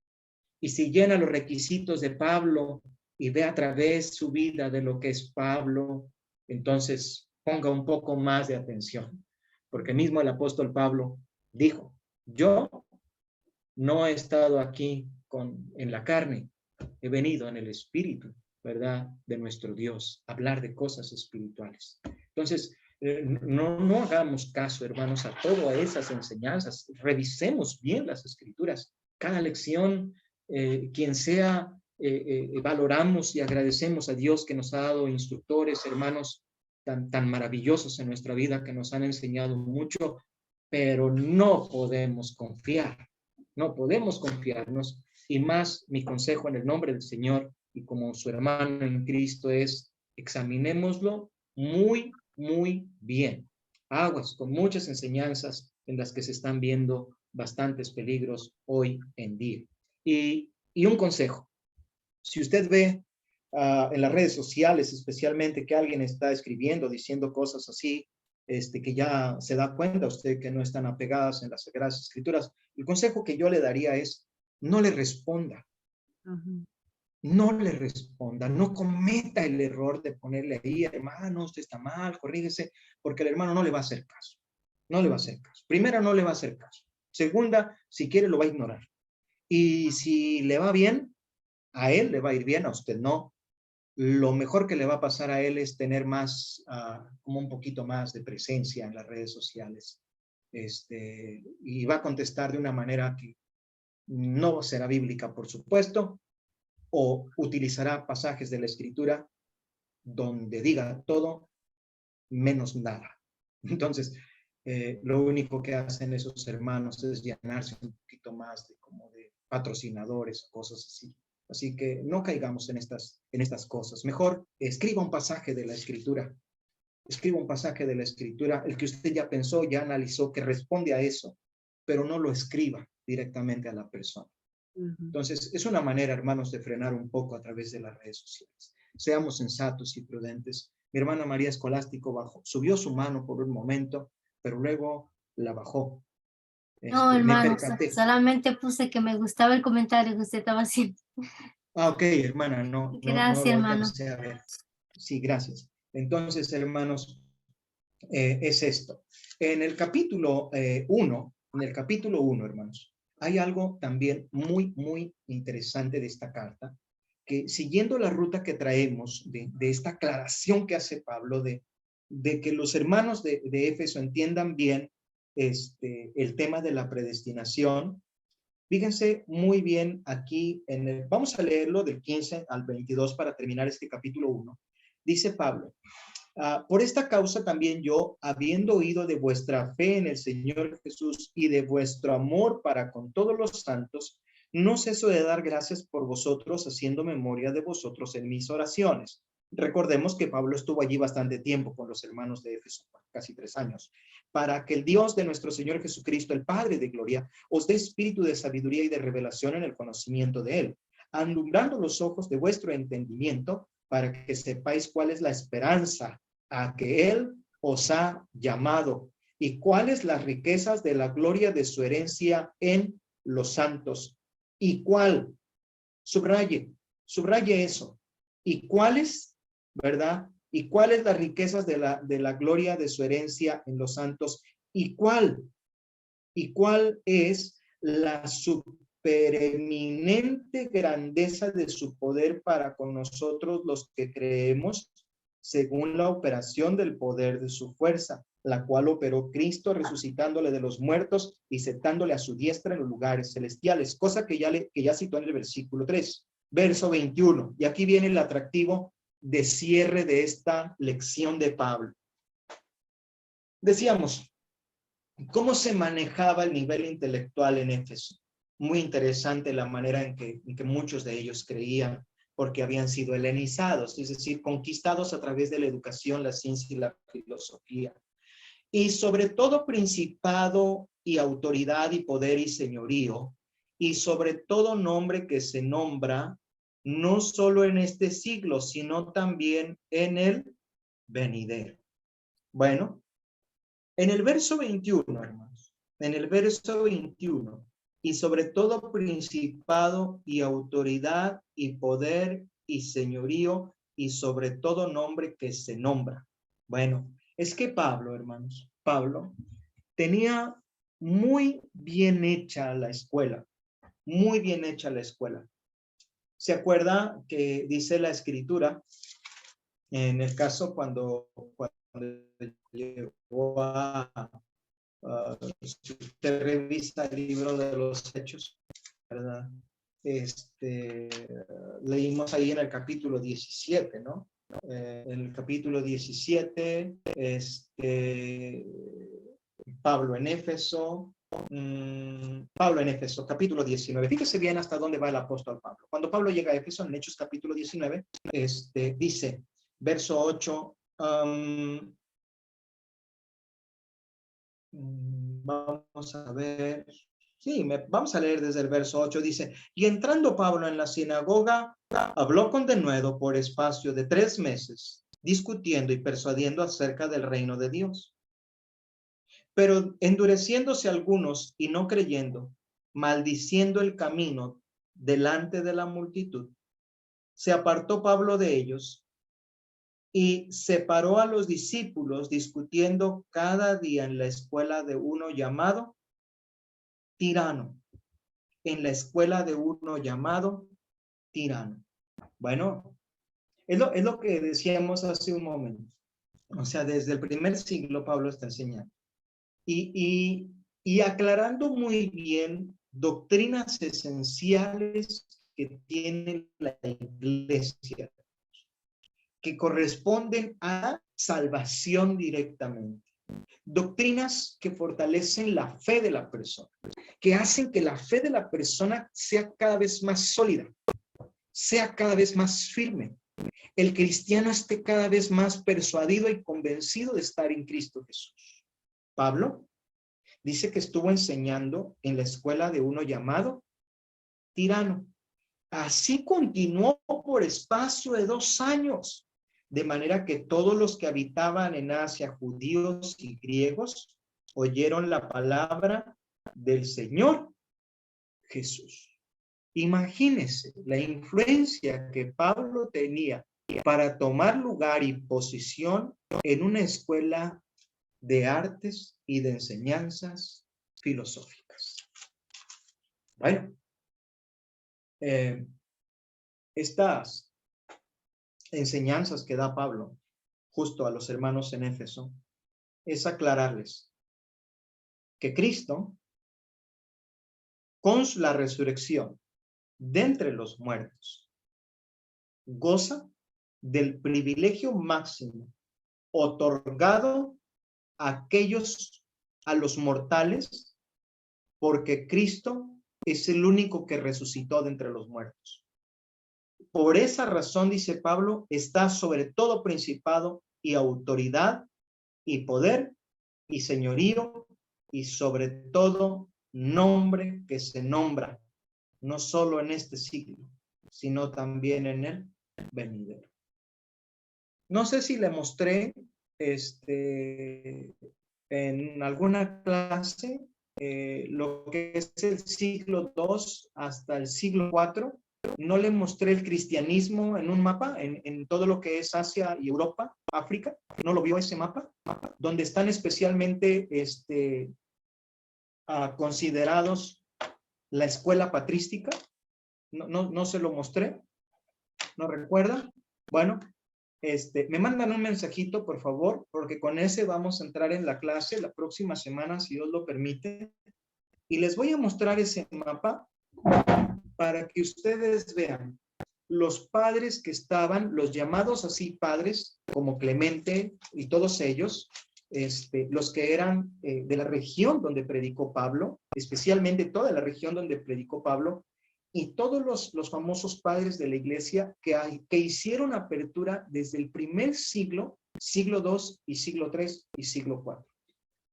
y si llena los requisitos de Pablo y ve a través su vida de lo que es Pablo, entonces ponga un poco más de atención, porque mismo el apóstol Pablo dijo, yo no he estado aquí en la carne, he venido en el espíritu, ¿verdad? De nuestro Dios, hablar de cosas espirituales. Entonces, no hagamos caso, hermanos, a todas esas enseñanzas. Revisemos bien las Escrituras. Cada lección, quien sea, valoramos y agradecemos a Dios que nos ha dado instructores, hermanos, tan maravillosos en nuestra vida, que nos han enseñado mucho, pero no podemos confiar. No podemos confiarnos, y más mi consejo en el nombre del Señor y como su hermano en Cristo es, examinémoslo muy, muy bien. Aguas con muchas enseñanzas en las que se están viendo bastantes peligros hoy en día. Y un consejo, si usted ve en las redes sociales especialmente que alguien está escribiendo, diciendo cosas así, que ya se da cuenta usted que no están apegadas en las Sagradas Escrituras, el consejo que yo le daría es, no le responda. No le responda, no cometa el error de ponerle ahí, hermano, usted está mal, corrígese, porque el hermano no le va a hacer caso. No le va a hacer caso. Primera, no le va a hacer caso. Segunda, si quiere lo va a ignorar. Y si le va bien, a él le va a ir bien, a usted no. Lo mejor que le va a pasar a él es tener más, como un poquito más de presencia en las redes sociales. Y va a contestar de una manera que no será bíblica, por supuesto, o utilizará pasajes de la Escritura donde diga todo menos nada. Entonces, lo único que hacen esos hermanos es llenarse un poquito más de patrocinadores o cosas así. Así que no caigamos en estas cosas. Mejor escriba un pasaje de la Escritura. Escriba un pasaje de la Escritura, el que usted ya pensó, ya analizó, que responde a eso, pero no lo escriba directamente a la persona. Entonces, es una manera, hermanos, de frenar un poco a través de las redes sociales. Seamos sensatos y prudentes. Mi hermana María Escolástico subió su mano por un momento, pero luego la bajó. No, hermano, solamente puse que me gustaba el comentario que usted estaba haciendo. Ok, hermana, no Gracias, lo hermano. alcancé a ver. Sí, gracias. Entonces, hermanos, es esto. En el capítulo 1, hermanos, hay algo también muy, muy interesante de esta carta, que siguiendo la ruta que traemos de esta aclaración que hace Pablo de que los hermanos de Éfeso entiendan bien el tema de la predestinación. Fíjense muy bien aquí, vamos a leerlo del 15 al 22 para terminar este capítulo 1. Dice Pablo, por esta causa también yo, habiendo oído de vuestra fe en el Señor Jesús y de vuestro amor para con todos los santos, no ceso de dar gracias por vosotros, haciendo memoria de vosotros en mis oraciones. Recordemos que Pablo estuvo allí bastante tiempo con los hermanos de Éfeso, casi 3 años, para que el Dios de nuestro Señor Jesucristo, el Padre de gloria, os dé espíritu de sabiduría y de revelación en el conocimiento de Él, alumbrando los ojos de vuestro entendimiento, para que sepáis cuál es la esperanza a que Él os ha llamado y cuáles las riquezas de la gloria de su herencia en los santos. Y cuál, subraye eso, y cuáles, ¿verdad? Y cuáles las riquezas de la gloria de su herencia en los santos, y cuál es la supereminente grandeza de su poder para con nosotros los que creemos, según la operación del poder de su fuerza, la cual operó Cristo resucitándole de los muertos y sentándole a su diestra en los lugares celestiales, cosa que ya citó en el versículo 3, verso 21. Y aquí viene el atractivo de cierre de esta lección de Pablo. Decíamos, ¿cómo se manejaba el nivel intelectual en Éfeso? Muy interesante la manera en que muchos de ellos creían, porque habían sido helenizados, es decir, conquistados a través de la educación, la ciencia y la filosofía. Y sobre todo principado y autoridad y poder y señorío, y sobre todo nombre que se nombra, no solo en este siglo, sino también en el venidero. Bueno, en el verso 21, hermanos, en el verso 21, y sobre todo principado y autoridad y poder y señorío y sobre todo nombre que se nombra. Bueno, es que Pablo, hermanos, Pablo tenía muy bien hecha la escuela, muy bien hecha la escuela. ¿Se acuerda que dice la escritura en el caso cuando llegó si usted revisa el libro de los Hechos, ¿verdad? Leímos ahí en el capítulo 17, ¿no? En el capítulo 17, Pablo en Éfeso, capítulo 19. Fíjese bien hasta dónde va el apóstol Pablo. Cuando Pablo llega a Éfeso, en Hechos capítulo 19, dice, verso 8, vamos a ver, sí, vamos a leer desde el verso 8, dice, y entrando Pablo en la sinagoga, habló con denuedo por espacio de 3 meses, discutiendo y persuadiendo acerca del reino de Dios. Pero endureciéndose algunos y no creyendo, maldiciendo el camino delante de la multitud, se apartó Pablo de ellos y separó a los discípulos discutiendo cada día en la escuela de uno llamado Tirano. En la escuela de uno llamado Tirano. Bueno, es lo que decíamos hace un momento. O sea, desde el primer siglo Pablo está enseñando. Y aclarando muy bien doctrinas esenciales que tiene la iglesia, que corresponden a salvación directamente. Doctrinas que fortalecen la fe de la persona, que hacen que la fe de la persona sea cada vez más sólida, sea cada vez más firme. El cristiano esté cada vez más persuadido y convencido de estar en Cristo Jesús. Pablo dice que estuvo enseñando en la escuela de uno llamado Tirano. Así continuó por espacio de 2 años, de manera que todos los que habitaban en Asia, judíos y griegos, oyeron la palabra del Señor Jesús. Imagínense la influencia que Pablo tenía para tomar lugar y posición en una escuela de artes y de enseñanzas filosóficas. Bueno, estas enseñanzas que da Pablo justo a los hermanos en Éfeso es aclararles que Cristo, con la resurrección de entre los muertos, goza del privilegio máximo otorgado a los mortales, porque Cristo es el único que resucitó de entre los muertos. Por esa razón, dice Pablo, está sobre todo principado y autoridad y poder y señorío y sobre todo nombre que se nombra, no solo en este siglo, sino también en el venidero. No sé si le mostré en alguna clase lo que es el siglo II hasta el siglo IV. No le mostré el cristianismo en un mapa, en todo lo que es Asia y Europa, África. ¿No lo vio ese mapa? Donde están especialmente considerados la escuela patrística. No se lo mostré. ¿No recuerda? Bueno, me mandan un mensajito, por favor, porque con ese vamos a entrar en la clase la próxima semana, si Dios lo permite. Y les voy a mostrar ese mapa para que ustedes vean los padres que estaban, los llamados así padres, como Clemente y todos ellos, los que eran de la región donde predicó Pablo, especialmente toda la región donde predicó Pablo, y todos los famosos padres de la iglesia que hicieron apertura desde el primer siglo, siglo II y siglo III y siglo IV,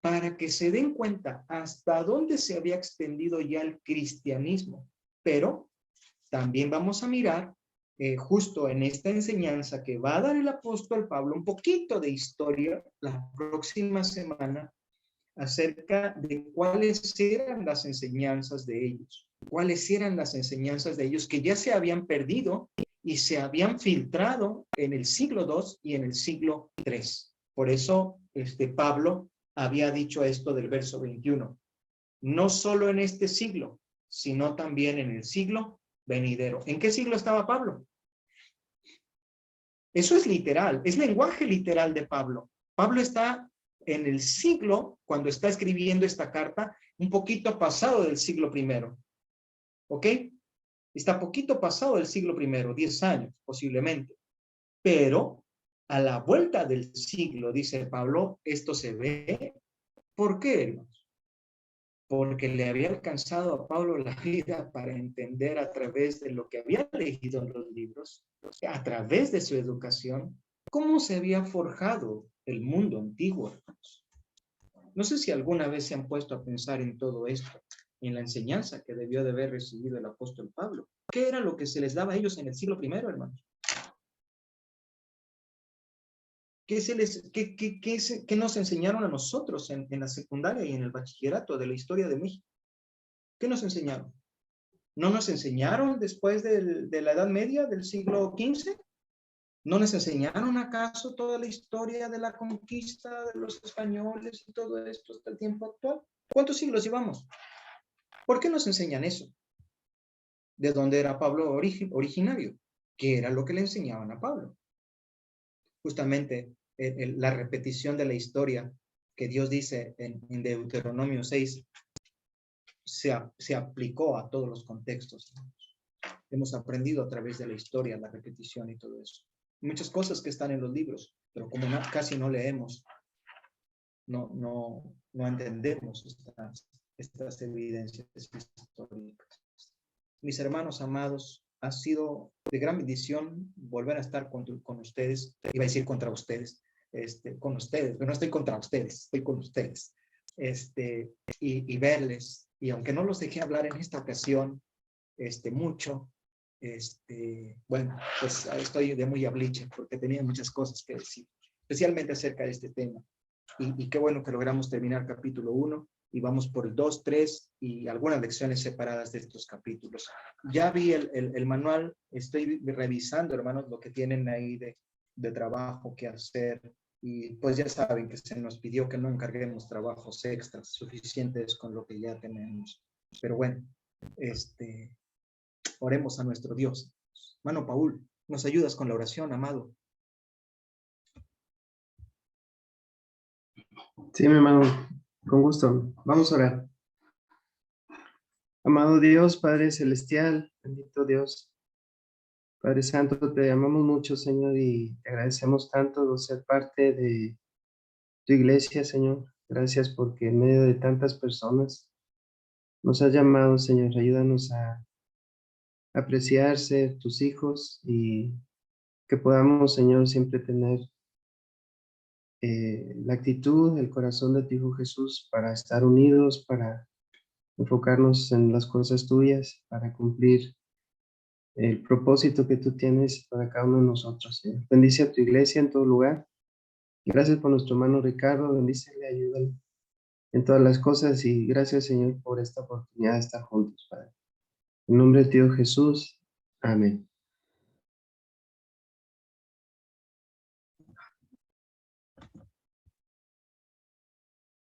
para que se den cuenta hasta dónde se había extendido ya el cristianismo. Pero también vamos a mirar justo en esta enseñanza que va a dar el apóstol Pablo un poquito de historia la próxima semana acerca de cuáles eran las enseñanzas de ellos, cuáles eran las enseñanzas de ellos que ya se habían perdido y se habían filtrado en el siglo II y en el siglo III. Por eso Pablo había dicho esto del verso 21, no solo en este siglo, sino también en el siglo venidero. ¿En qué siglo estaba Pablo? Eso es literal, es lenguaje literal de Pablo. Pablo está en el siglo, cuando está escribiendo esta carta, un poquito pasado del siglo I. ¿Ok? Está poquito pasado del siglo I, 10 años posiblemente. Pero a la vuelta del siglo, dice Pablo, esto se ve. ¿Por qué, hermanos? Porque le había alcanzado a Pablo la vida para entender a través de lo que había leído en los libros, a través de su educación, cómo se había forjado el mundo antiguo, hermanos. No sé si alguna vez se han puesto a pensar en todo esto, en la enseñanza que debió de haber recibido el apóstol Pablo. ¿Qué era lo que se les daba a ellos en el siglo I, hermanos? ¿Qué nos enseñaron a nosotros en la secundaria y en el bachillerato de la historia de México? ¿Qué nos enseñaron? ¿No nos enseñaron después de la Edad Media del siglo XV? ¿No nos enseñaron acaso toda la historia de la conquista de los españoles y todo esto hasta el tiempo actual? ¿Cuántos siglos llevamos? ¿Por qué nos enseñan eso? ¿De dónde era Pablo originario? ¿Qué era lo que le enseñaban a Pablo? Justamente la repetición de la historia que Dios dice en Deuteronomio 6 se aplicó a todos los contextos. Hemos aprendido a través de la historia, la repetición y todo eso. Muchas cosas que están en los libros, pero como casi no leemos, no entendemos estas evidencias históricas. Mis hermanos amados, ha sido de gran bendición volver a estar con ustedes. Iba a decir contra ustedes, con ustedes, pero no estoy contra ustedes, estoy con ustedes. Y verles, y aunque no los dejé hablar en esta ocasión, mucho, bueno, pues estoy de muy abliche porque tenía muchas cosas que decir, especialmente acerca de este tema. Y qué bueno que logramos terminar capítulo 1 y vamos por el 2, 3 y algunas lecciones separadas de estos capítulos. Ya vi el manual, estoy revisando, hermanos, lo que tienen ahí de trabajo que hacer. Y pues ya saben que se nos pidió que no encarguemos trabajos extras suficientes con lo que ya tenemos. Pero bueno, oremos a nuestro Dios. Hermano Paul, ¿nos ayudas con la oración, amado? Sí, mi hermano, con gusto. Vamos a orar. Amado Dios, Padre Celestial, bendito Dios, Padre Santo, te amamos mucho, Señor, y te agradecemos tanto de ser parte de tu iglesia, Señor. Gracias porque en medio de tantas personas nos has llamado, Señor. Ayúdanos a apreciar ser tus hijos y que podamos, Señor, siempre tener la actitud, el corazón de tu Hijo Jesús para estar unidos, para enfocarnos en las cosas tuyas, para cumplir el propósito que tú tienes para cada uno de nosotros, Señor. Bendice a tu iglesia en todo lugar. Gracias por nuestro hermano Ricardo, bendícele, ayúdale en todas las cosas y gracias, Señor, por esta oportunidad de estar juntos, Padre. En nombre de Dios Jesús, amén.